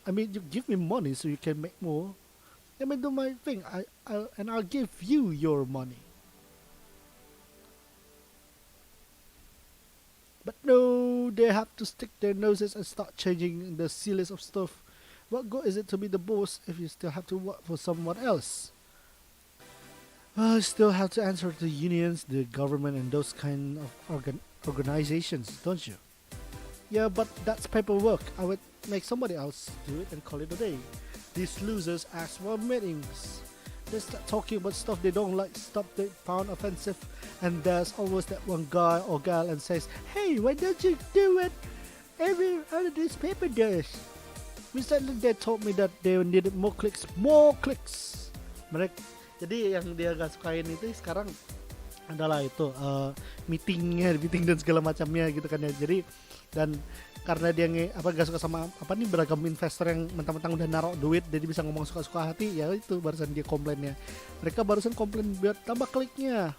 I mean, you give me money so you can make more. Let me do my thing. I'll give you your money. But no, they have to stick their noses and start changing the silliest of stuff. What good is it to be the boss if you still have to work for someone else? Well, you still have to answer to unions, the government, and those kind of organizations, don't you? Yeah, but that's paperwork. I would make somebody else do it and call it a day. These losers ask for meetings. They start talking about stuff they don't like, stuff they found offensive, and there's always that one guy or gal and says, "Hey, why don't you do it every other newspaper does?" Recently they told me that they needed more clicks. Jadi yang dia gak sukain itu sekarang adalah itu meeting dan segala macamnya gitu kan ya. Jadi dan karena dia gak suka sama beragam investor yang mentang-mentang udah naruh duit jadi bisa ngomong suka-suka hati, ya itu barusan dia komplainnya. Mereka barusan komplain biar tambah kliknya.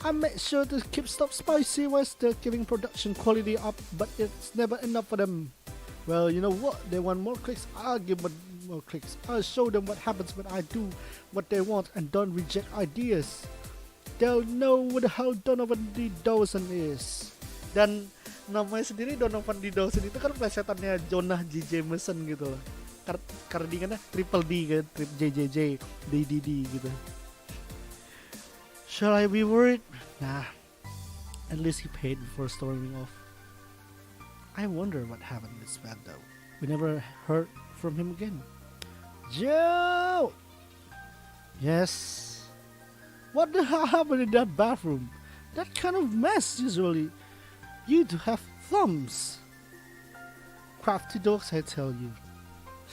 I make sure to keep stuff spicy while still keeping production quality up, but it's never enough for them. Well, you know what? They want more clicks. I'll give them more clicks. I'll show them what happens when I do what they want and don't reject ideas. They'll know what the hell Donovan D. Dawson is. Dan namanya sendiri Donovan D. Dawson itu kan plesetannya Jonah J. Jameson gitu loh. Karena dia kan triple D kan, triple JJJ, DDD gitu. Shall I be worried? Nah. At least he paid before storming off. I wonder what happened to this man though. We never heard from him again. Joe! Yes? What the hell happened in that bathroom? That kind of mess usually. You do have thumbs. Crafty dogs, I tell you.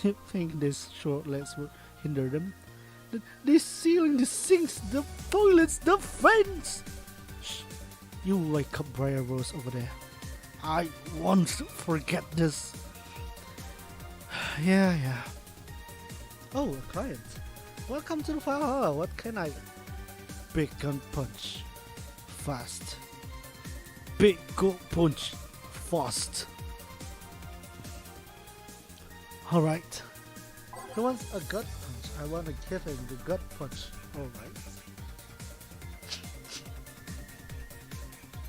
You think these short legs would hinder them? The ceiling, the sinks, the toilets, the fence! Shh. You wake up Briar Rose over there. I won't forget this. Yeah. Oh, a client. Welcome to the file. What can I? Big gun punch. Fast. Big gun punch. Fast. Alright. He wants a gut punch. I want to give him the gut punch. Alright.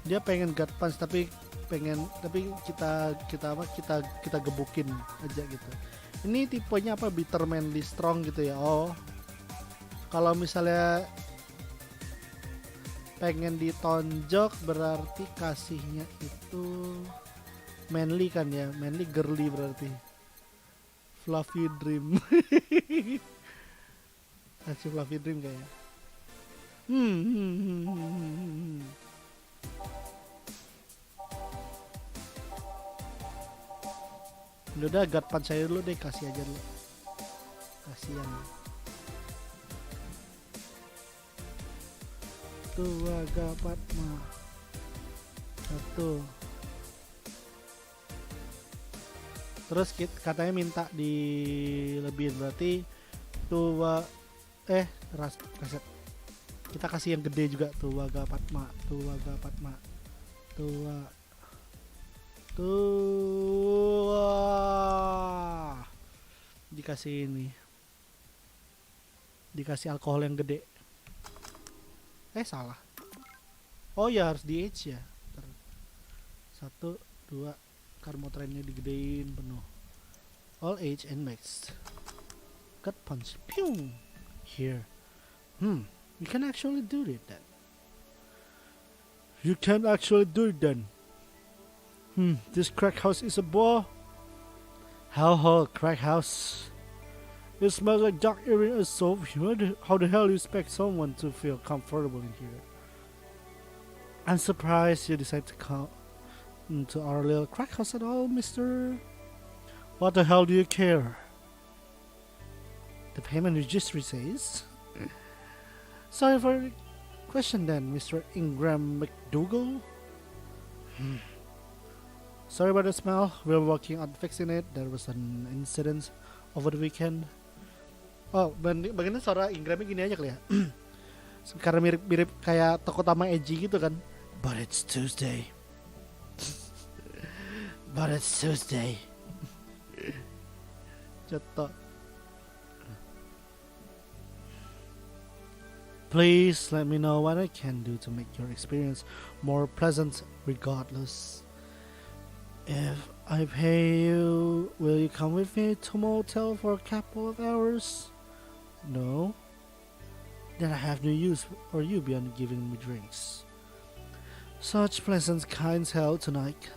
Dia pengen gut punch tapi kita gebukin aja gitu. Ini tipenya apa? Bitter manly strong gitu ya. Oh. Kalau misalnya pengen ditonjok berarti kasihnya itu manly kan ya. Manly girly berarti. Fluffy dream. Kasih fluffy dream kayaknya. Udah God punch aja dulu deh, kasih aja dulu. Kasihan. Tuh agak Padma. Satu. Terus katanya minta dilebihin, berarti tua reset. Kita kasih yang gede juga, tua agak Padma. Dikasih ini. Dikasih alkohol yang gede. Salah. Oh ya, harus di age ya. 1, 2, karmotrennya digedein penuh. All age and max. Cut punch. Pew. Here. You can actually do it then. You can actually do it then. This crack house is a bore. Hellhole crack house. It smells like dark urine and soap. How the hell do you expect someone to feel comfortable in here? I'm surprised you decided to come to our little crack house at all, mister. What the hell do you care? The payment registry says. Sorry for the question then, Mr. Ingram McDougal. Sorry about the smell. We're working on fixing it. There was an incident over the weekend. Oh, bagiannya suara Ingramnya gini aja kali ya. Karena mirip kayak toko utama edgy gitu kan. But it's Tuesday. Cetok. Please let me know what I can do to make your experience more pleasant regardless. If I pay you, will you come with me to motel for a couple of hours? No? Then I have no use for you beyond giving me drinks. Such pleasant kind hell tonight.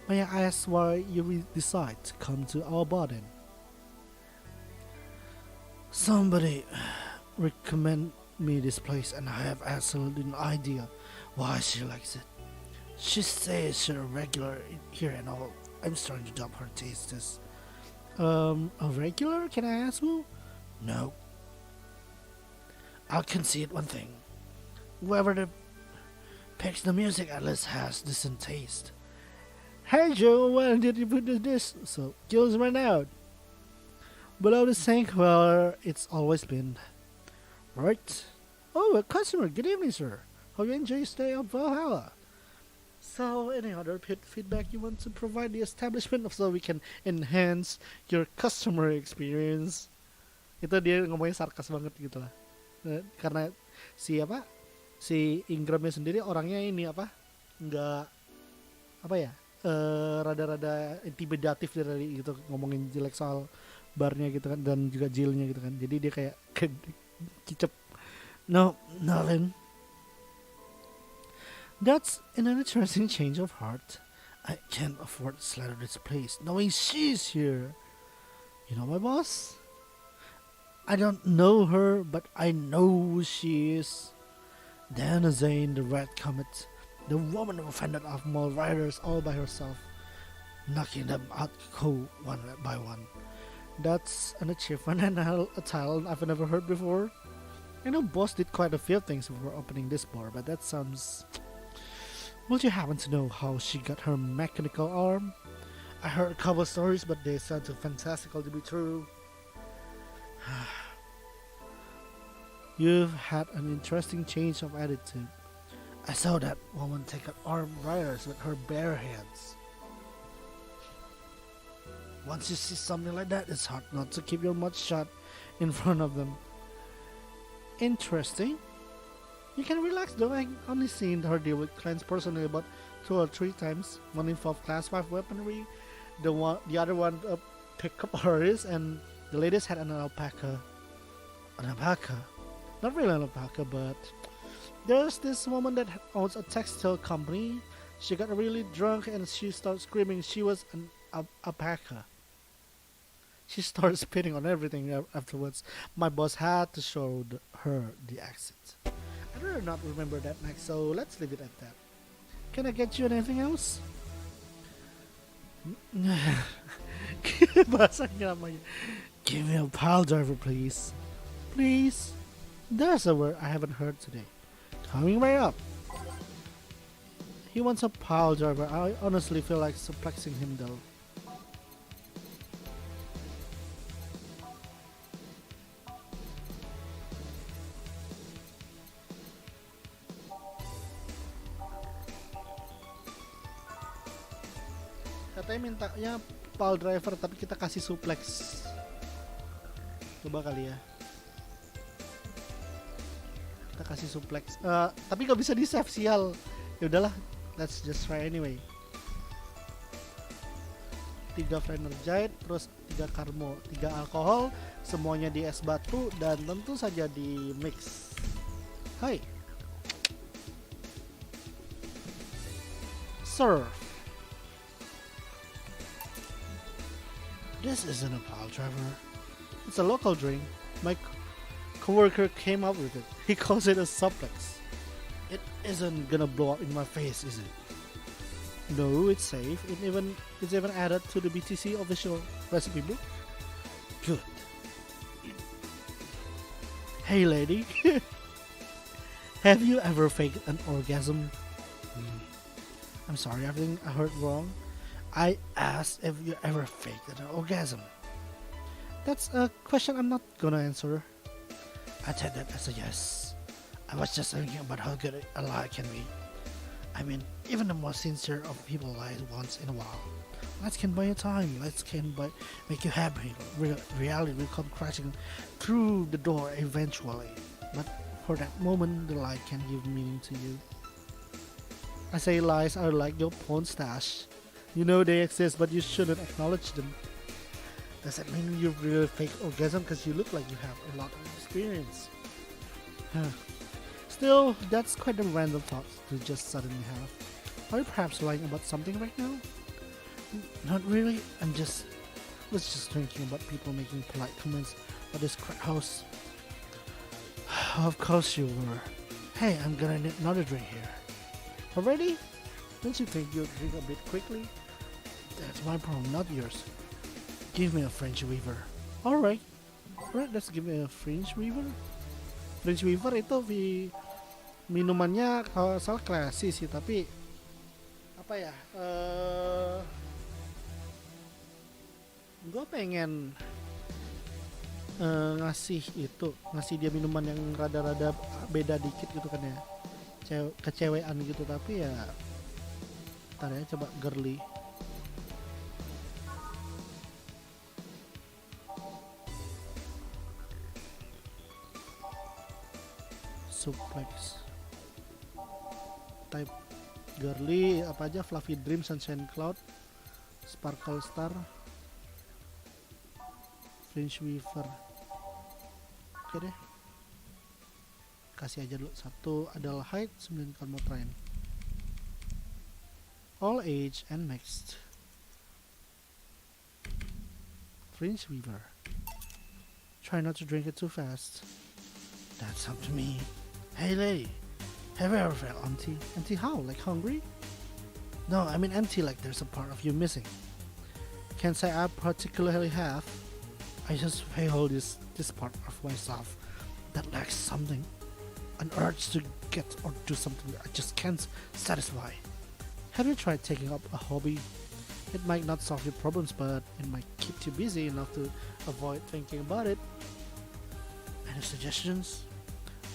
May I ask why you decide to come to our bar then? Somebody recommend me this place and I have absolutely no idea why she likes it. She says she's a regular here and all. I'm starting to doubt her tastes. A regular? Can I ask who? No. I'll concede one thing. Whoever picks the music at least has decent taste. Hey Joe, when did you put this? So, Gil's ran out. Below the sink, well, it's always been. Right? Oh, a customer. Good evening, sir. Hope you enjoy your stay at Valhalla. So, any other feedback you want to provide the establishment so we can enhance your customer experience? Itu dia ngomongnya sarkas banget gitu lah. Karena si Ingramnya sendiri orangnya ini nggak rada-rada intimidatif dari gitu, ngomongin jelek soal barnya gitu kan, dan juga jilnya gitu kan. Jadi dia kayak kicep. No, nothing. That's an interesting change of heart. I can't afford to slander this place knowing she's here. You know my boss? I don't know her, but I know who she is. Diana Zane, the Red Comet, the woman who fended off mall riders all by herself, knocking them out cold one by one. That's an achievement and a talent I've never heard before. I know boss did quite a few things before opening this bar, but that sounds... Would you happen to know how she got her mechanical arm? I heard a couple stories, but they sound too fantastical to be true. You've had an interesting change of attitude. I saw that woman take out armed riders with her bare hands. Once you see something like that, it's hard not to keep your mouth shut in front of them. Interesting. You can relax though. I only seen her deal with clients personally about 2 or 3 times. One involved class 5 weaponry, the other one pickup artist, and the latest had an alpaca. An alpaca? Not really an alpaca, but there's this woman that owns a textile company. She got really drunk and she started screaming she was an alpaca. She started spitting on everything afterwards. My boss had to show her the exit. I'd rather not remember that next, so let's leave it at that. Can I get you anything else? Bahasanya namanya. Give me a pile driver, please. Please. There's a word I haven't heard today. Coming right up. He wants a pile driver. I honestly feel like suplexing him though. Katanya mintanya pile driver tapi kita kasih suplex. Coba kali ya. Kita kasih suplex. Tapi nggak bisa di save sial. Ya udahlah, let's just try anyway. 3 Frenergite, terus 3 Karmo, 3 alkohol, semuanya di es batu dan tentu saja di mix. Hai. Serve. This isn't a pile driver. It's a local drink. My coworker came up with it. He calls it a suplex. It isn't gonna blow up in my face, is it? No, it's safe. It's even added to the BTC official recipe book. Good. Hey lady, have you ever faked an orgasm? I'm sorry, I think I heard wrong. I asked if you ever faked an orgasm. That's a question I'm not gonna answer. I take that as a yes. I was just thinking about how good a lie can be. I mean, even the most sincere of people lie once in a while. Lies can buy you time. Lies can make you happy. Reality will come crashing through the door eventually. But for that moment, the lie can give meaning to you. I say lies are like your porn stash. You know they exist, but you shouldn't acknowledge them. Does that mean you really fake orgasm because you look like you have a lot of experience? Still, that's quite a random thought to just suddenly have. Are you perhaps lying about something right now? Not really. Was just thinking about people making polite comments about this crack house. Of course you were. Hey, I'm gonna need another drink here. Already? Don't you think you'll drink a bit quickly? That's my problem, not yours. Give me a French weaver. Alright, let's give me a French weaver. French weaver itu minumannya kalau salah classy sih, tapi apa ya? Gue pengen ngasih dia minuman yang rada-rada beda dikit gitu kan ya, kecewean gitu, tapi ya ntar ya, coba girly. Suplex type girly apa aja, fluffy dream, sunshine cloud, sparkle star, French weaver. Oke deh, kasih aja dulu satu adult height, 9 kalmotrain, all age and mixed. French weaver. Try not to drink it too fast. That's up to me. Hey lady, have you ever felt empty? Empty how? Like hungry? No, I mean empty like there's a part of you missing. Can't say I particularly have. I just feel this part of myself that lacks something. An urge to get or do something that I just can't satisfy. Have you tried taking up a hobby? It might not solve your problems, but it might keep you busy enough to avoid thinking about it. Any suggestions?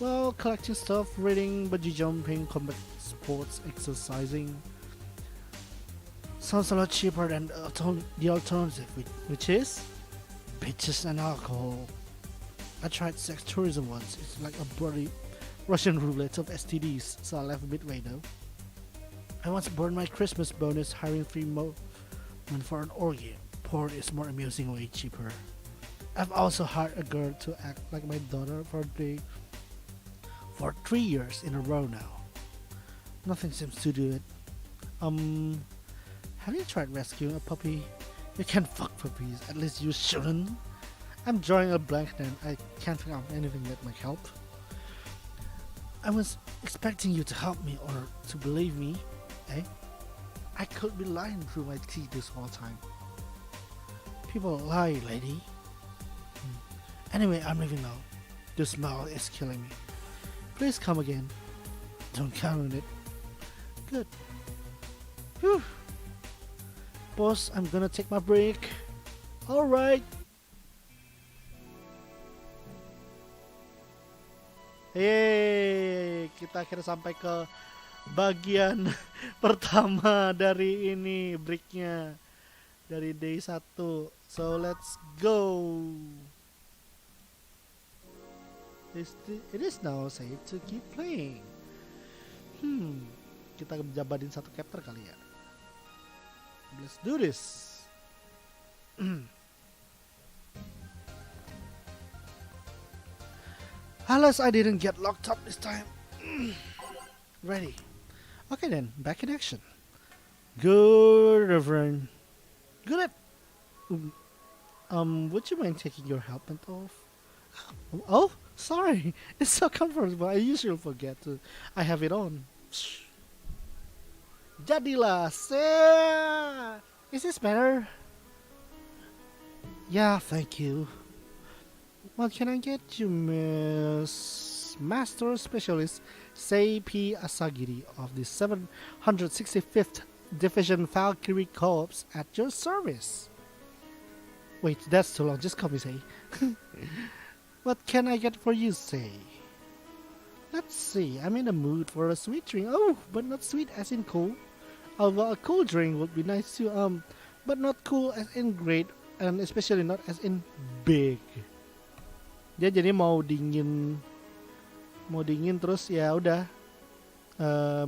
Well, collecting stuff, reading, bungee jumping, combat sports, exercising. Sounds a lot cheaper than the alternative, which is bitches and alcohol. I tried sex tourism once. It's like a bloody Russian roulette of STDs, so I left a bit way though. I once burned my Christmas bonus hiring 3 men for an orgy. Porn is more amusing, way cheaper. I've also hired a girl to act like my daughter for 3 years in a row now. Nothing seems to do it. Have you tried rescuing a puppy? You can't fuck puppies, at least you shouldn't. I'm drawing a blank and I can't think of anything that might help. I was expecting you to help me or to believe me, eh? I could be lying through my teeth this whole time. People lie, lady. Anyway, I'm leaving now. The smell is killing me. Please come again. Don't count on it. Good. Whew. Boss, I'm gonna take my break. Alright. Yeay, kita akhirnya sampai ke bagian pertama dari ini breaknya dari day 1. So let's go. It is now safe to keep playing. Kita jabatin satu chapter kali ya. Let's do this. Alas, I didn't get locked up this time. Ready. Okay then, back in action. Good, Reverend. Good. Would you mind taking your helmet off? Oh, sorry. It's so comfortable. I usually forget to. I have it on. Jadilah. Is this better? Yeah, thank you. What can I get you, Miss Master Specialist Seipi Asagiri of the 765th Division Valkyrie Corps at your service? Wait, that's too long. Just call me Sei. What can I get for you, Sei? Let's see. I'm in the mood for a sweet drink. Oh, but not sweet as in cool. Although a cool drink would be nice too. But not cool as in great, and especially not as in big. Dia jadi mau dingin terus ya udah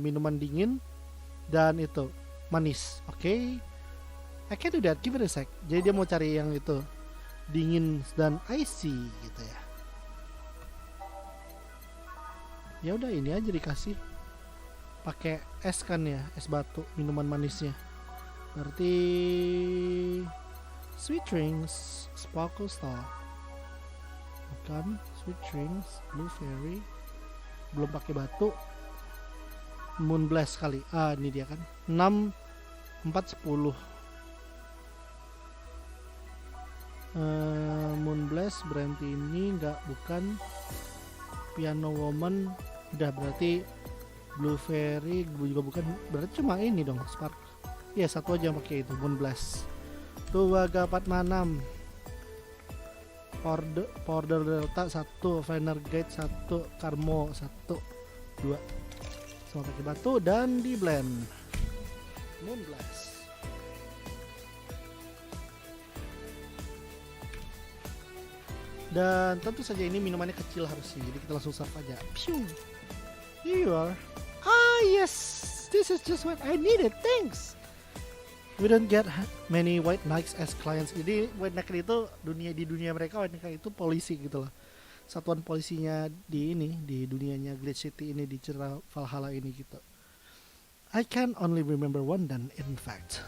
minuman dingin dan itu manis, oke? I can do that, give it a sec. Jadi dia mau cari yang itu dingin dan icy gitu ya. Ya udah ini aja dikasih pakai es kan ya, es batu minuman manisnya. Berarti sweet drinks, sparkle star. Makan, sweet drinks, blue fairy, belum pakai batu, moon blast kali. Ini dia kan 6, 4, 10. Moon blast berhenti ini bukan piano woman, udah berarti blue fairy juga bukan, berarti cuma ini dong spark. Ya satu aja yang pakai itu moon blast. Tuh gapat manam. Powder Delta 1, Finer Gate 1, Karmo 1, 2. Semua pakai batu dan di blend. Moon Blast. Dan tentu saja ini minumannya kecil harusnya, jadi kita langsung serve aja. Pew. Here you are. Yes, this is just what I needed. Thanks. We don't get many white knights as clients. Jadi white knight itu di dunia mereka white knight itu polisi gitu loh. Satuan polisinya di dunianya Glitch City ini, di cerita Valhalla ini gitu. I can only remember one then, in fact.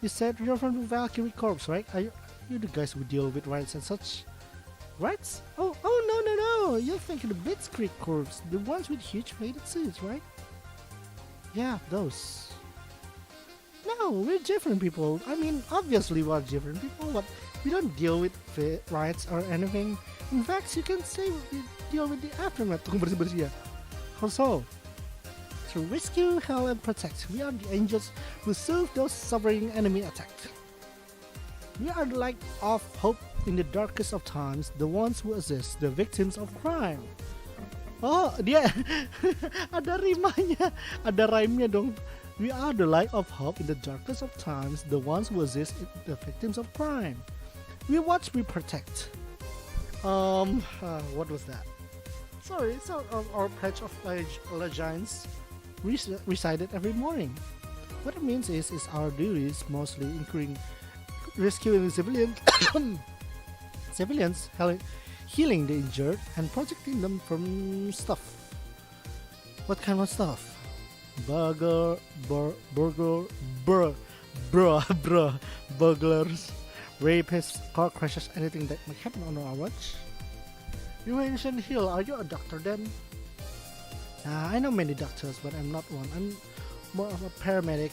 You said you're from the Valkyrie Corps, right? Are you the guys who deal with riots and such? Riots? Oh no. You're thinking the Blitzkrieg Corps, the ones with huge faded suits, right? Yeah, those. No, we're different people. I mean, obviously we're different people, but we don't deal with riots or anything. In fact, you can say we deal with the aftermath. Bersih-bersih ya. How so? To rescue, help, and protect. We are the angels who serve those suffering enemy attacked. We are the light of hope in the darkest of times, the ones who assist the victims of crime. Oh, dia ada rimanya, ada rhyme-nya dong. We are the light of hope in the darkest of times, the ones who assist the victims of crime. We watch, we protect. What was that? Sorry, it's our pledge of allegiance recited every morning. What it means is our duties mostly including rescuing civilians, healing the injured, and protecting them from stuff. What kind of stuff? Burglars, rapists, car crashes, anything that might happen on our watch. You mentioned heal. Are you a doctor then? I know many doctors, but I'm not one. I'm more of a paramedic.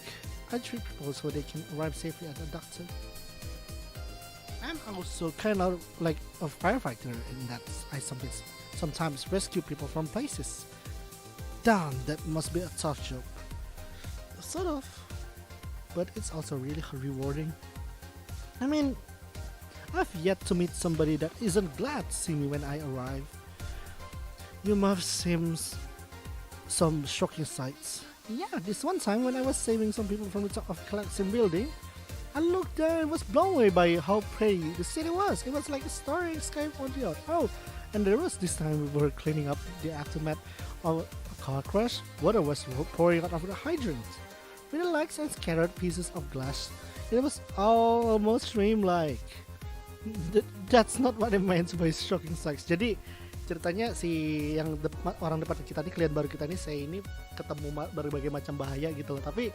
I treat people so they can arrive safely at a doctor. I'm also kind of like a firefighter in that I sometimes rescue people from places. Damn, that must be a tough job. Sort of, but it's also really rewarding. I mean, I've yet to meet somebody that isn't glad to see me when I arrive. You must have seen some shocking sights. Yeah, this one time when I was saving some people from the top of a collapsing building, I looked there and was blown away by how pretty the city was. It was like a starry sky on the earth. Oh, and there was this time we were cleaning up the aftermath of a car crash. Water was pouring out of the hydrant. With the lights and scattered pieces of glass, it was almost dreamlike. That's not what I meant by shocking sights. Jadi ceritanya si yang orang depan kita nih, klien baru kita nih, saya ini ketemu berbagai macam bahaya gitu loh. Tapi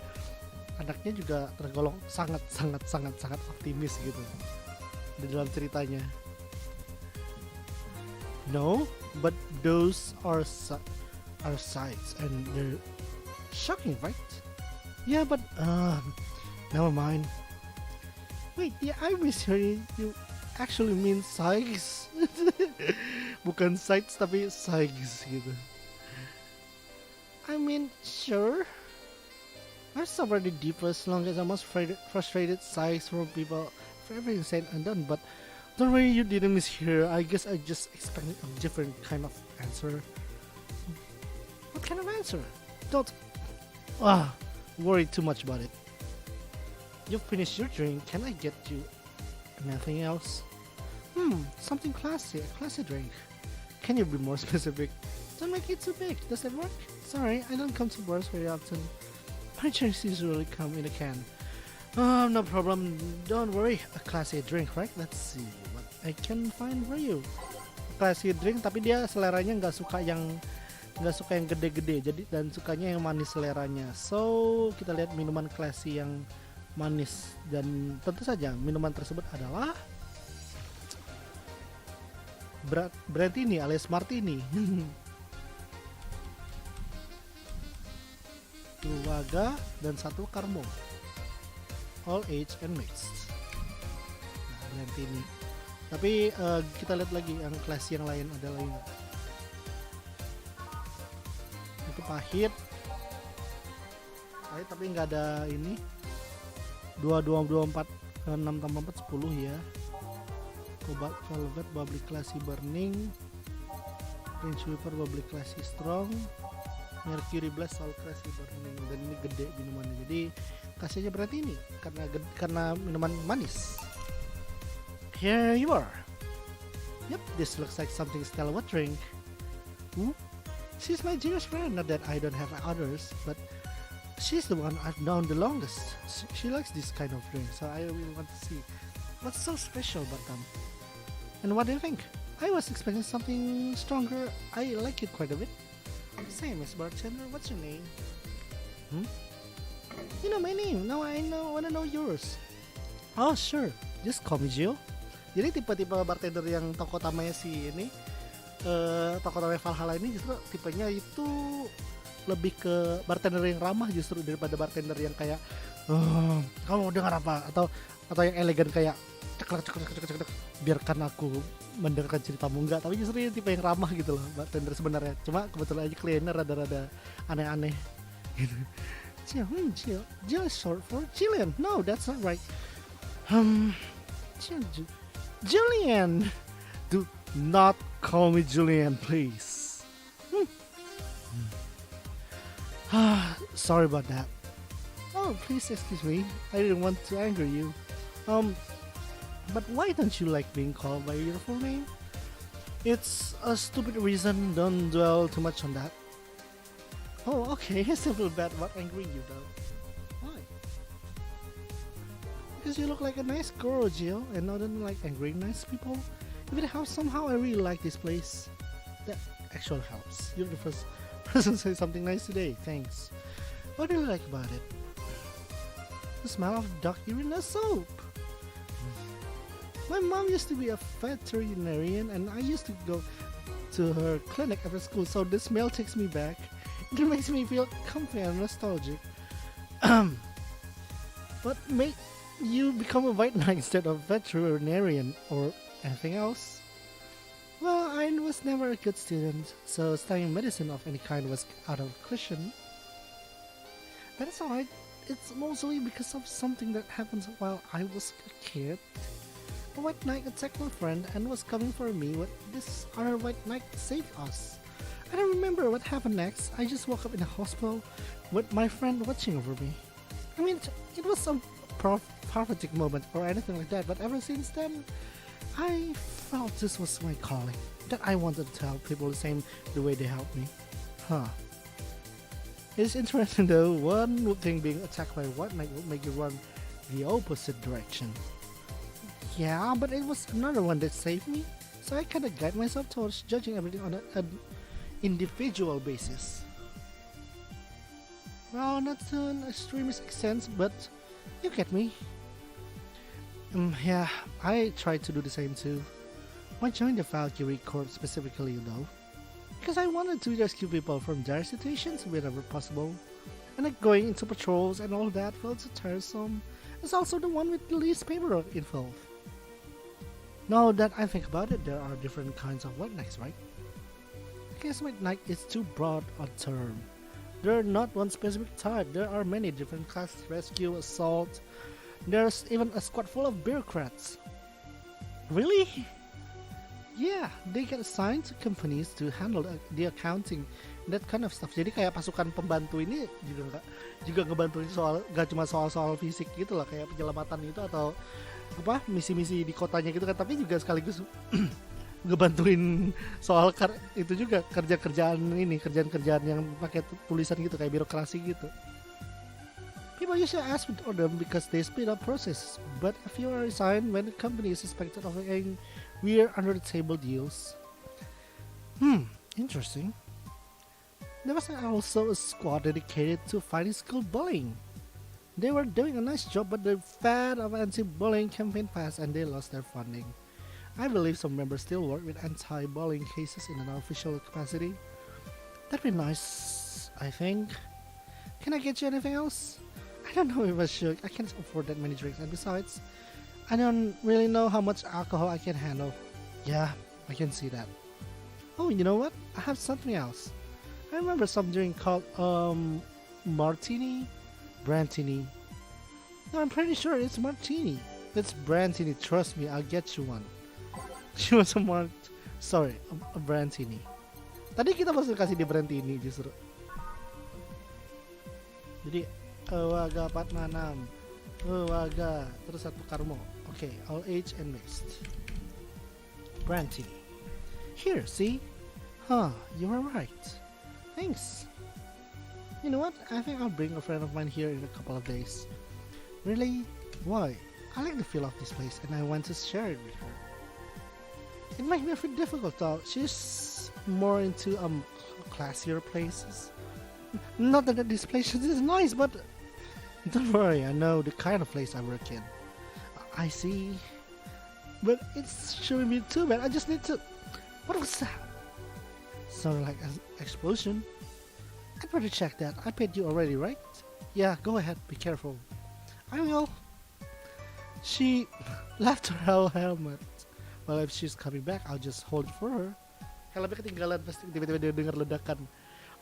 anaknya juga tergolong sangat optimis gitu di dalam ceritanya. No, but those are sights and they're shocking, right? Yeah, but never mind. Wait, yeah, I misheard you actually mean sights. Bukan sights tapi sighs gitu. I mean, sure. I've suffered the deepest, longest, and most frustrated sighs from people for everything said and done, but don't worry, you didn't mishear. I guess I just expected a different kind of answer. What kind of answer? Don't worry too much about it. You finished your drink. Can I get you anything else? Something classy, a classy drink. Can you be more specific? Don't make it too big. Does that work? Sorry, I don't come to bars very often. My drinks usually come in a can. No problem. Don't worry. A classy drink, right? Let's see what I can find for you. Classy drink, tapi dia seleranya nggak suka yang gede-gede. Jadi dan sukanya yang manis seleranya. So kita lihat minuman classy yang manis, dan tentu saja minuman tersebut adalah Brandini alias Martini. 2 Waga dan 1 Carmo. All age and mixed. Nah, Brandini. Tapi kita lihat lagi yang kelas yang lain ada lagi nggak? Itu pahit tapi nggak ada ini. 2224 6 tambah 4 10 ya. Cobalt Velvet Bubbly Classy Burning, Range Weaver Bubbly Classy Strong, Mercury Blast Soul Classy Burning. Dan ini gede minumannya, jadi kasihnya berarti ini karena minuman manis. Here you are. Yep, this looks like something Stella would drink. She's my dearest friend. Not that I don't have others, but she's the one I've known the longest. She likes this kind of drink, so I really want to see what's so special about them. And what do you think? I was expecting something stronger. I like it quite a bit. Same as bartender. What's your name? You know my name. Now I wanna know yours. Oh sure, just call me Jiro. Jadi tipe-tipe bartender yang toko utamanya si ini, toko utamanya Valhalla ini justru tipenya itu lebih ke bartender yang ramah justru daripada bartender yang kayak kamu dengar apa, atau yang elegan kayak cek biarkan aku mendengarkan ceritamu. Enggak, tapi justru ini tipe yang ramah gitu loh bartender sebenarnya. Cuma kebetulan aja kliennya rada-rada aneh-aneh gitu. Jill is short for Jillian. No, that's not right. Julian. Do not call me Julian, please. Sorry about that. Oh, please excuse me. I didn't want to anger you. But why don't you like being called by your full name? It's a stupid reason. Don't dwell too much on that. Oh, okay. I still feel bad about angering you, though. Why? Because you look like a nice girl, Jill, and I don't like angering nice people. Even how somehow I really like this place. That actually helps. You're the first person to say something nice today. Thanks. What do you like about it? The smell of duck urine and soap. My mom used to be a veterinarian, and I used to go to her clinic after school, so the smell takes me back. It makes me feel comfy and nostalgic. But you become a white knight instead of veterinarian or anything else? Well, I was never a good student, so studying medicine of any kind was out of question. That is alright. It's mostly because of something that happened while I was a kid. A white knight attacked my friend and was coming for me when this other white knight saved us. I don't remember what happened next. I just woke up in a hospital with my friend watching over me. I mean, it was some prophetic moment or anything like that, but ever since then, I felt this was my calling. That I wanted to help people the way they helped me. Huh. It's interesting though, one thing being attacked by a white knight would make you run the opposite direction. Yeah, but it was another one that saved me, so I kinda guide myself towards judging everything on an individual basis. Well, not to an extremist extent, but you get me. Yeah, I tried to do the same too. I joined the Valkyrie Corps specifically, though, because I wanted to rescue people from dire situations wherever possible. And like going into patrols and all that felt so tiresome. It's also the one with the least paperwork involved. Now that I think about it, there are different kinds of white knights, right? I guess white knight is too broad a term. There are not one specific type. There are many different classes: rescue, assault. There's even a squad full of bureaucrats. Really? Yeah, they get assigned to companies to handle the accounting, that kind of stuff. Jadi kayak pasukan pembantu ini juga ngebantuin soal, gak cuma soal fisik gitu lah, kayak penyelamatan itu atau apa misi-misi di kotanya gitu kan, tapi juga sekaligus ngebantuin soal itu juga kerjaan yang pakai tulisan gitu kayak birokrasi gitu. People usually ask for them because they speed up process, but a few are resigned when the company is suspected of having weird under the table deals. Interesting. There was also a squad dedicated to fighting school bullying. They were doing a nice job, but the fad of anti-bullying campaign passed and they lost their funding. I believe some members still work with anti-bullying cases in an official capacity. That'd be nice, I think. Can I get you anything else? I don't know if I should. I can't afford that many drinks, and besides, I don't really know how much alcohol I can handle. Yeah, I can see that. Oh, you know what? I have something else. I remember some drink called martini, brantini. No, I'm pretty sure it's martini. It's brantini. Trust me, I'll get you one. She was a brantini. Tadi kita masih kasih di brantini justru. Jadi waga 46, waga terus satu karmo. Okay, all age and mixed. Brantini. Here, see? Huh, you were right. Thanks. You know what? I think I'll bring a friend of mine here in a couple of days. Really? Why? I like the feel of this place and I want to share it with her. It might be a bit difficult though. She's more into classier places. Not that this place is nice, but don't worry, I know the kind of place I work in. I see. But it's showing me too bad. I just need to... What was that? Sounded like an explosion. I'd better check that. I paid you already, right? Yeah, go ahead. Be careful. I will. She left her helmet. Well, if she's coming back, I'll just hold it for her. Helmnya ketinggalan, pasti tiba-tiba dia dengar ledakan.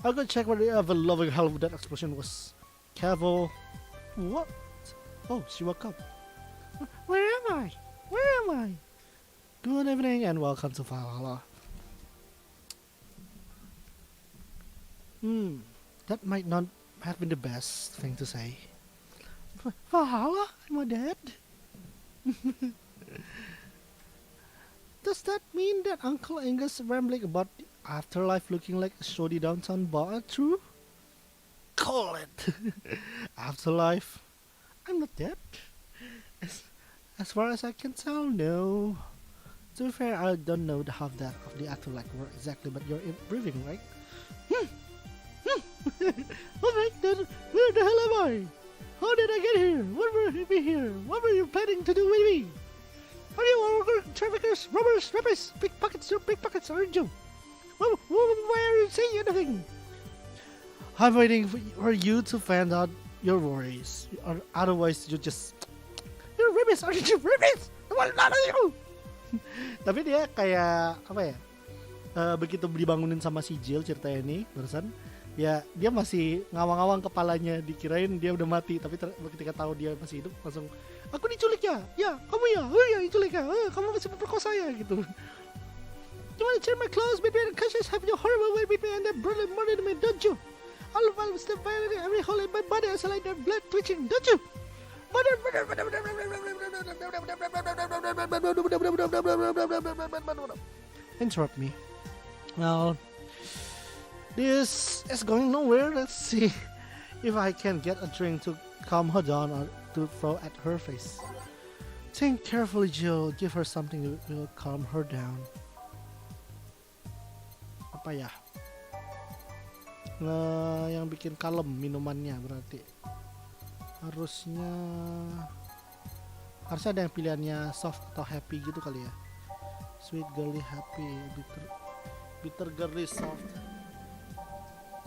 I'll go check where the ever-loving hell of that explosion was. Careful. What? Oh, she woke up. Where am I? Where am I? Good evening and welcome to Valhalla. That might not have been the best thing to say. Valhalla? Am I dead? Does that mean that Uncle Angus rambling about the afterlife looking like a shoddy downtown bar true? Call it! Afterlife? I'm not dead. As far as I can tell, no. To be fair, I don't know the half that of the afterlife work exactly, but you're breathing, right? Alright then, where the hell am I? How did I get here? What were we here? What were you planning to do with me? Are you traffickers, robbers, rapists, pickpockets, aren't you? Why are you saying anything? I'm waiting for you to find out your worries, or otherwise you just Rubis, are you Rubis? Tapi dia kayak apa ya? Begitu dibangunin sama si Jill ceritanya ini barusan, ya dia masih ngawang-ngawang kepalanya, dikirain dia udah mati, tapi ketika tahu dia masih hidup langsung, aku diculik ya, ya kamu ya, oh ya diculik ya, kamu masih memperkosa ya gitu. You wanna tear my clothes between the conscious, have your horrible way with me and then brutally murdered me, don't you? All of my step violating every hole in my body as I like that blood twitching, don't you? Interrupt me. Well, this is going nowhere. Let's see if I can get a drink to calm her down or to throw at her face. Think carefully, Jill. Give her something that will calm her down. Apa ya? Yang bikin kalem minumannya berarti. Harusnya ada yang pilihannya soft atau happy gitu kali ya. Sweet girly happy, bitter girly soft,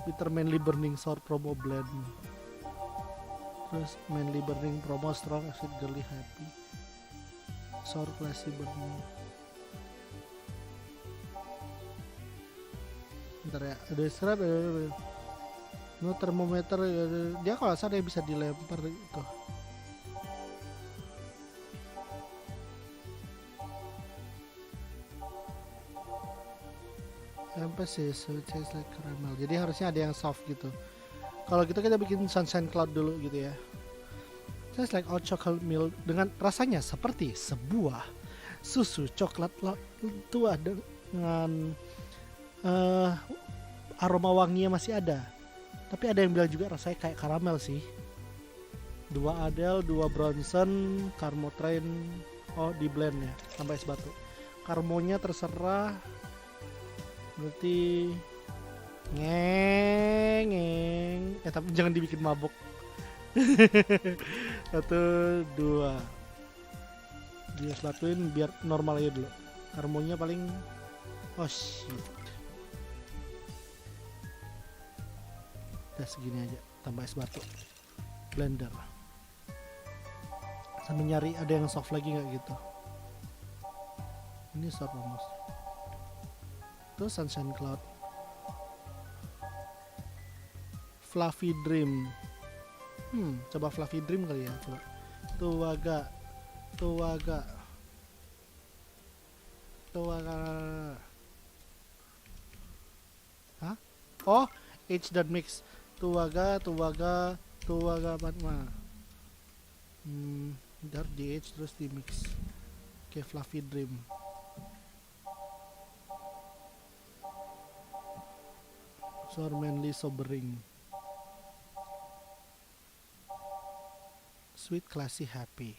bitter manly burning sour promo blend, terus manly burning promo strong, sweet girly happy, sour classy burning. Bentar ya, ada serap, no termometer, dia kalau salah dia bisa dilempar gitu. Emphasis, so it tastes like caramel. Jadi harusnya ada yang soft gitu. Kalau gitu kita bikin sunshine cloud dulu gitu ya. Tastes like hot chocolate milk dengan rasanya seperti sebuah susu coklat tua dengan aroma wanginya masih ada. Tapi ada yang bilang juga rasanya kayak karamel sih. 2 Adele, 2 Bronson, Carmo Train, di blend ya sampai es batu. Karmonya terserah. Berarti ngeng. Tapi jangan dibikin mabuk. 1, 2. Dia selatuin biar normal aja dulu. Karmonya paling shit. Udah segini aja, tambah es batu. Blender. Sambil nyari ada yang soft lagi nggak gitu. Ini soft almost. Itu sunshine cloud. Fluffy dream. Coba fluffy dream kali ya, coba. Tuaga. Hah? Oh, H.mix. Tuaga Padma. Dar di H terus di mix. Oke, fluffy dream. Sour manly sobering. Sweet classy happy.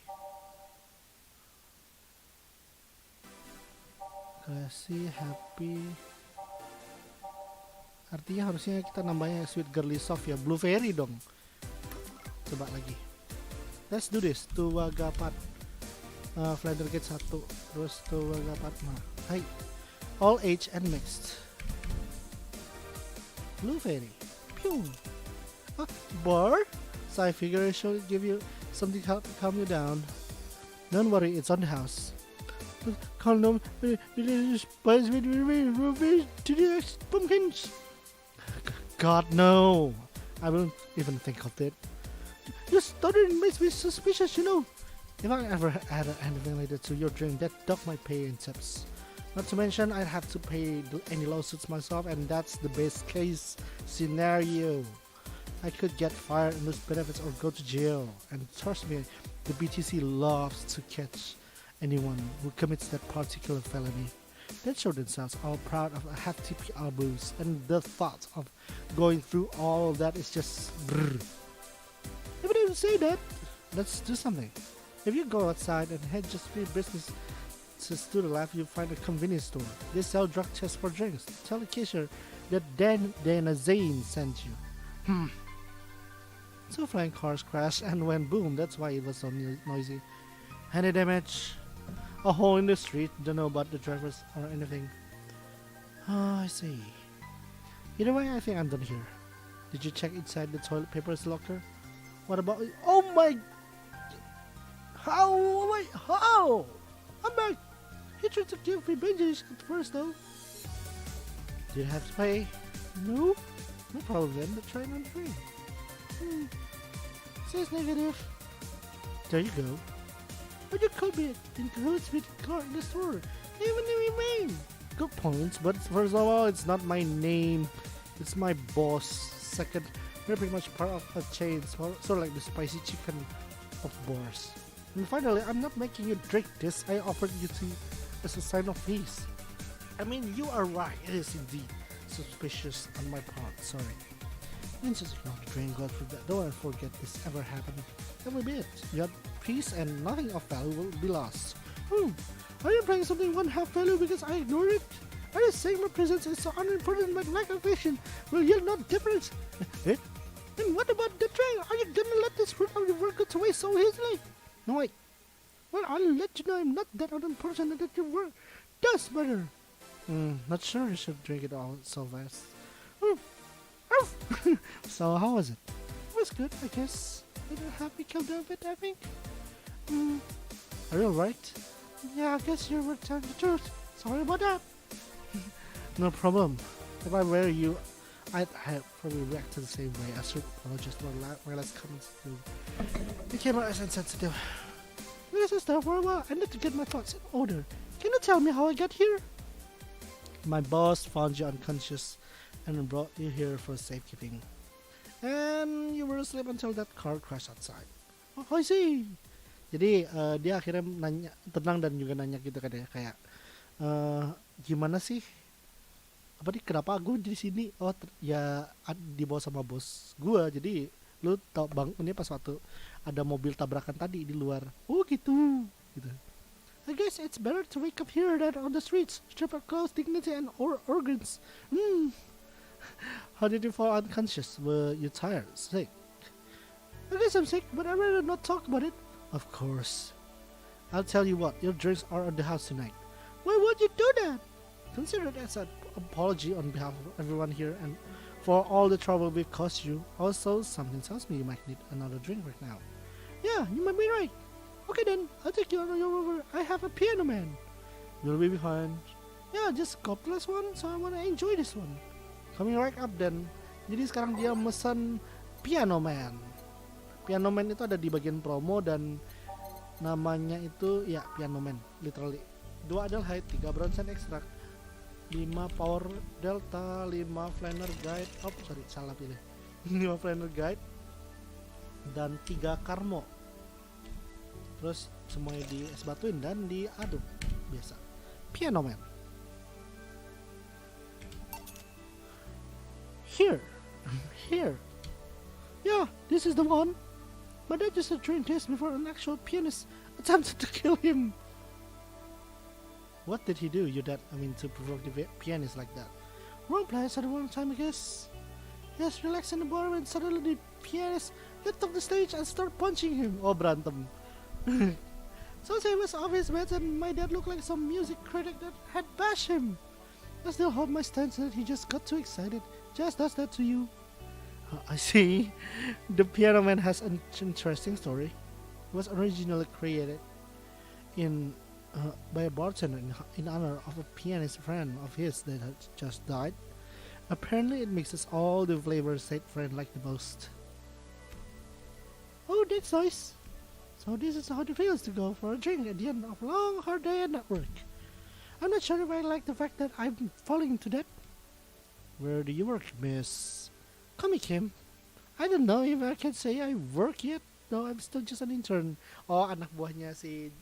Classy happy. Artinya harusnya kita nambahnya sweet girly soft ya. Blueberry dong. Coba lagi. Let's do this. Tuagapat. Flander Gate 1. Terus Tuagapat. Hai. All age and mixed. Blueberry. Pew. Bar? So I figure I should give you something to calm you down. Don't worry, it's on the house. Condom. Pumpkins. God, no. I won't even think of it. You started makes me suspicious, you know. If I ever had anything like that to your drink, that dock might pay in tips. Not to mention, I'd have to pay any lawsuits myself, and that's the best case scenario. I could get fired and lose benefits or go to jail. And trust me, the BTC loves to catch anyone who commits that particular felony. They show themselves all proud of a hefty PR boost, and the thought of going through all of that is just brrr. If I didn't say that, let's do something. If you go outside and head just for your business to the left, you'll find a convenience store. They sell drug tests for drinks. Tell the cashier that Dana Zane sent you. So flying cars crashed and went boom. That's why it was so noisy. Any damage? A hole in the street. Don't know about the drivers or anything. I see. Either way, I think I'm done here. Did you check inside the toilet paper's locker? What about? Oh my! How? Wait, how? I'm back. He tried to give me binges at first though. Did you have to pay? No. No problem then, but try not free. Says negative. There you go. But you could be in cahoots with the car in the store. Even if you mean. Good points, but first of all, it's not my name. It's my boss. Second, we're pretty much part of a chain, sort of like the spicy chicken of bars. And finally, I'm not making you drink this. I offered you to as a sign of peace. I mean, you are right. It is indeed suspicious on my part. Sorry. And just ignore the drink. God forbid. Don't forget this ever happened. Every bit. You have peace and nothing of value will be lost. Are you playing something one half value because I ignored it? Are you saying my presence is so unimportant but lack of vision will yield no difference? And what about the train? Are you gonna let this fruit of your work go away so easily? No, wait. Well, I'll let you know I'm not that unimportant and that your work does matter. Not sure you should drink it all so fast. So how was it? It was good, I guess. I don't have me killed a bit, I think. Are you alright? Yeah, I guess you were telling the truth. Sorry about that. No problem. If I were you, I'd probably react to the same way. I should apologize to my last comments. You came out as insensitive. This is there for a while. I need to get my thoughts in order. Can you tell me how I got here? My boss found you unconscious and brought you here for safekeeping. And you were asleep until that car crashed outside. Oh, I see. Jadi dia akhirnya nanya, tenang dan juga nanya gitu kan ya, kayak gimana sih? Apa nih kenapa gue di sini? Oh ya dibawa sama bos gue. Jadi lu tau bang ini pas waktu ada mobil tabrakan tadi di luar. Oh gitu. I guess it's better to wake up here than on the streets, strip our clothes, dignity, and organs. How did you fall unconscious? Were you tired, sick? I guess I'm sick, but I'd rather not talk about it. Of course. I'll tell you what, your drinks are on the house tonight. Why would you do that? Consider it as an apology on behalf of everyone here and for all the trouble we've caused you. Also, something tells me you might need another drink right now. Yeah, you might be right. Okay then, I'll take you on your over. I have a piano man. You'll be behind. Yeah, just got plus one, so I wanna enjoy this one. Coming right up then. Jadi sekarang dia mesen piano man. Piano man itu ada di bagian promo dan namanya itu ya piano man, literally. 2 adult height, 3 bronzen extract, 5 power delta, 5 flanner guide. Oh, sorry, salah pilih. 5 flanner guide dan 3 karmo. Terus semuanya di es batuin dan diaduk biasa. Piano man. Here. Yeah, this is the one. But that just a train test before an actual pianist attempted to kill him. What did he do? To provoke the pianist like that? Wrong place at the wrong time, I guess. Yes, relax in the bar and suddenly the pianist left off the stage and started punching him. Oh, berantem. So he was off his meds and my dad looked like some music critic that had bashed him. I still hold my stance that he just got too excited. Just does that to you. I see. The piano man has an interesting story. It was originally created by a bartender in honor of a pianist friend of his that had just died. Apparently it mixes all the flavors that friend like the most. Oh, that's nice. So this is how it feels to go for a drink at the end of a long hard day at work. I'm not sure if I like the fact that I'm falling into that. Where do you work, miss? Come Kim. I don't know if I can say I work yet. No, I'm still just an intern. Oh, anak buahnya si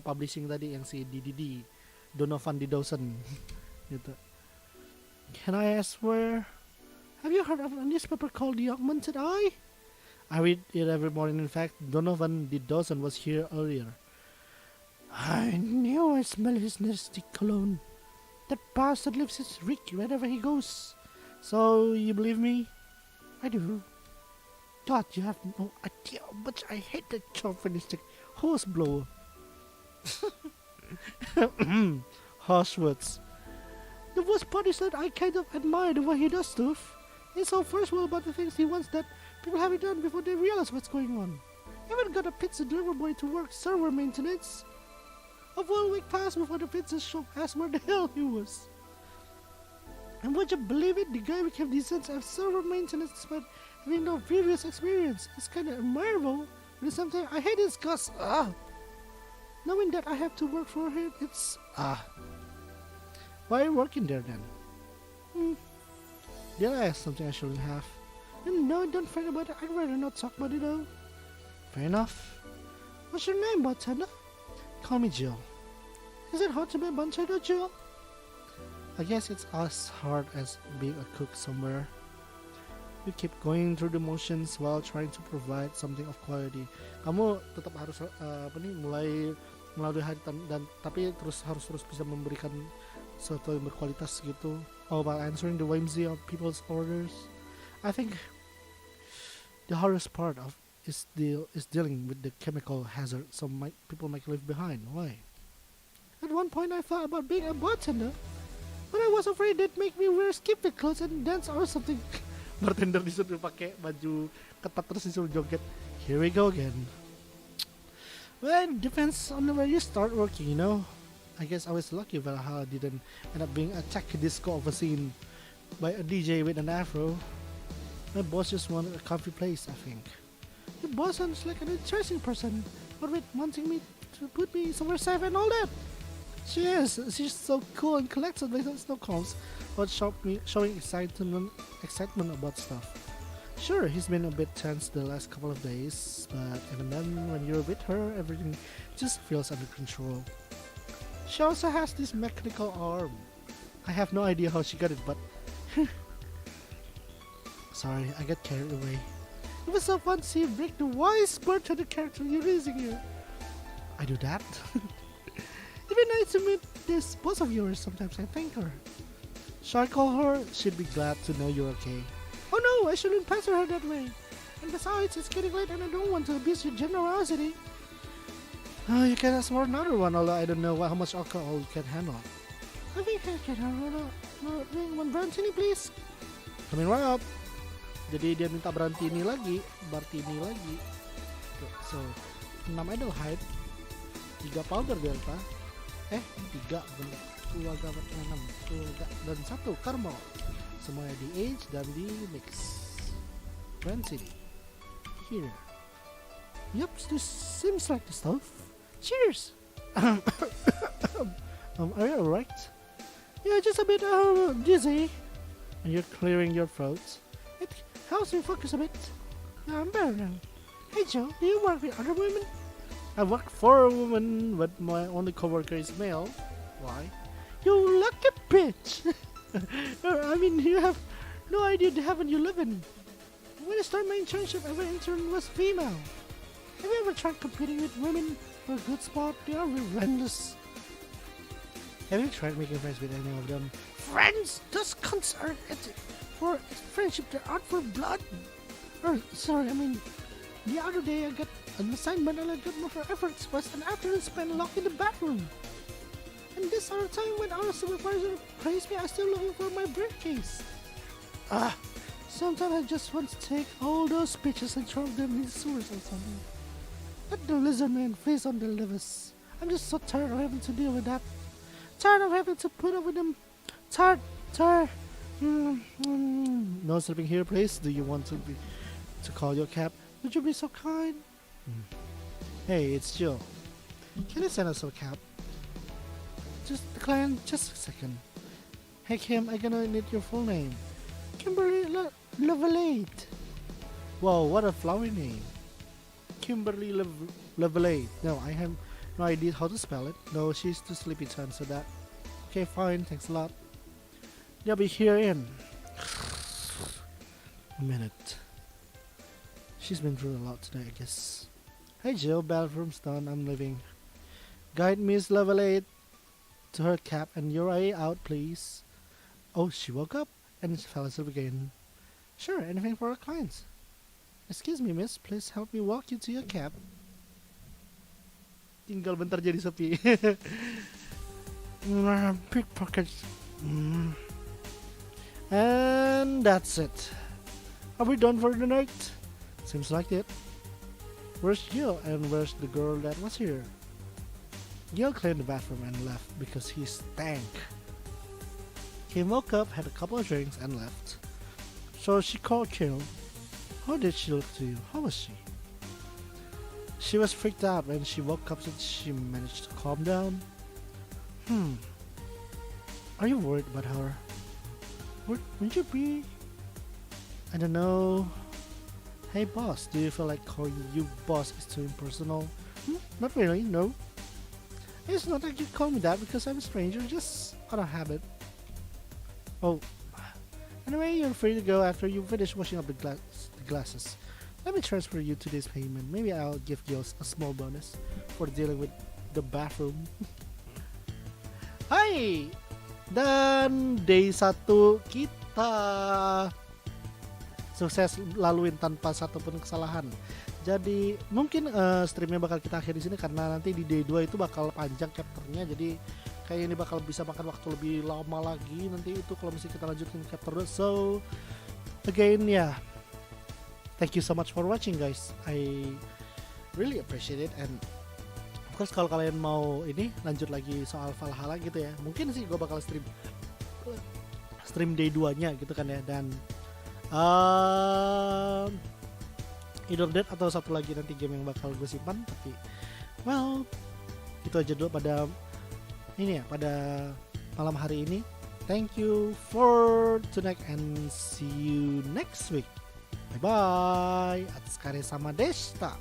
publishing tadi yang si DDD Donovan di Dawson gitu. Can I ask where? Have you heard of a newspaper called the Augmented Eye? I read it every morning. In fact, Donovan di Dawson was here earlier. I knew I smell his nasty cologne. That bastard leaves his reek wherever he goes. So, you believe me? I do. God, you have no idea how much I hate that chauvinistic horse blower. Harsh words. The worst part is that I kind of admire the way he does stuff. He's so first world about the things he wants that people haven't done before they realize what's going on. Even got a pizza delivery boy to work server maintenance. A full week passed before the pizza shop asked where the hell he was. And would you believe it? The guy became decent at server maintenance despite having no previous experience. It's kind of admirable, but at the same time, I hate his guts. Knowing that I have to work for him, it's Why are you working there then? Did I ask something I shouldn't have? No, don't fret about it. I'd rather not talk about it though. Fair enough. What's your name, bartender? Call me Jill. Is it hard to be a bartender, Jill? I guess it's as hard as being a cook somewhere. You keep going through the motions while trying to provide something of quality. Kamu tetap harus mulai melalui hari dan tapi harus terus bisa memberikan sesuatu yang berkualitas gitu. While answering the whimsy of people's orders. I think the hardest part of is dealing with the chemical hazard some people might leave behind. Why? At one point I thought about being a bartender, but I was afraid they'd make me wear skimpy clothes and dance or something. Bartender disuruh pakai baju ketat terus disuruh joget. Here we go again. Well, it depends on where you start working, you know. I guess I was lucky Valhalla didn't end up being a tech disco of a scene by a DJ with an afro. My boss just wanted a comfy place, I think. The boss sounds like an interesting person, but with wanting me to put me somewhere safe and all that. She is. She's so cool and collects my snow cones, but showing excitement about stuff. Sure, he's been a bit tense the last couple of days, but even then, when you're with her, everything just feels under control. She also has this mechanical arm. I have no idea how she got it, but sorry, I got carried away. It was so fun to see you break the wise bird to the character you're raising here. I do that. It'd be nice to meet this boss of yours. Sometimes I thank her. Shall I call her? She'd be glad to know you're okay. Oh no, I shouldn't pester her that way. And besides, it's getting late and I don't want to abuse your generosity. You can ask for another one, although I don't know how much alcohol you can handle. I think I can handle one brandini, please. Coming right up. Jadi dia minta brandini lagi, martini lagi. So, 6 idle height, 3 powder delta, 3 bener, 2 gamut 6, 2 dan 1 caramel. Semuanya di age dan di mix. Brandini. Here. Yep, this seems like the stuff. Cheers! Are you alright? Yeah, just a bit dizzy. And you're clearing your throat. It helps me focus a bit. Yeah, I'm better now. Hey Joe, do you work with other women? I work for a woman, but my only coworker is male. Why? You lucky bitch! I mean, you have no idea the heaven you live in. When I started my internship, every intern was female. Have you ever tried competing with women for a good spot? They are relentless. Have you tried making friends with any of them? Friends? Those cunts are for friendship, they're out for blood. Sorry, I mean, the other day I got an assignment and I got more for efforts was an afternoon spent locked in the bathroom. And this other time when our supervisor praised me, I still looking for my briefcase. Sometimes I just want to take all those bitches and throw them in the sewers or something. Let the lizard man face on the livers. I'm just so tired of having to deal with that. Tired of having to put up with them. Tired. No sleeping here, please. Do you want to call your cab? Would you be so kind? Hey, it's Jill. Can you send us a cab? Just decline. Just a second. Hey Kim, I'm gonna need your full name. Kimberly Levelade. Whoa, what a flowery name. Kimberly Levelade. No, I have no idea how to spell it. No, she's too sleepy to answer that. Okay, fine. Thanks a lot. They'll be here in a minute. She's been through a lot today, I guess. Hey Jill, bathroom's done. I'm leaving. Guide Miss Levelade to her cab and your way out, please. Oh, she woke up and fell asleep again. Sure, anything for our clients. Excuse me, miss. Please help me walk you to your cab. Tinggal bentar jadi sepi. Pickpockets. And that's it. Are we done for the night? Seems like it. Where's Gil and where's the girl that was here? Gil cleaned the bathroom and left because he stank. Kim woke up, had a couple of drinks and left. So she called Gil. How did she look to you? How was she? She was freaked out when she woke up, since she managed to calm down. Are you worried about her? Wouldn't you be? I don't know. Hey boss, do you feel like calling you boss is too impersonal? Not really, no. It's not like you call me that because I'm a stranger, just out of habit. Oh, anyway, you're free to go after you finish washing up the glasses. Let me transfer you today's payment. Maybe I'll give you a small bonus for dealing with the bathroom. Hai! Dan day 1 kita sukses laluin tanpa satupun kesalahan. Jadi mungkin streamnya bakal kita akhiri di sini karena nanti di day 2 itu bakal panjang chapternya. Jadi kayaknya ini bakal bisa makan waktu lebih lama lagi nanti itu kalau misalnya kita lanjutin chapter 2. So again ya, thank you so much for watching guys. I really appreciate it, and of course kalau kalian mau ini lanjut lagi soal Valhalla gitu ya, mungkin sih gue bakal stream day 2 nya gitu kan ya. Dan either that atau satu lagi nanti game yang bakal gue simpan. Tapi well, itu aja dulu pada ini ya, pada malam hari ini. Thank you for tonight and see you next week. Bye bye. Atsukare sama deshita.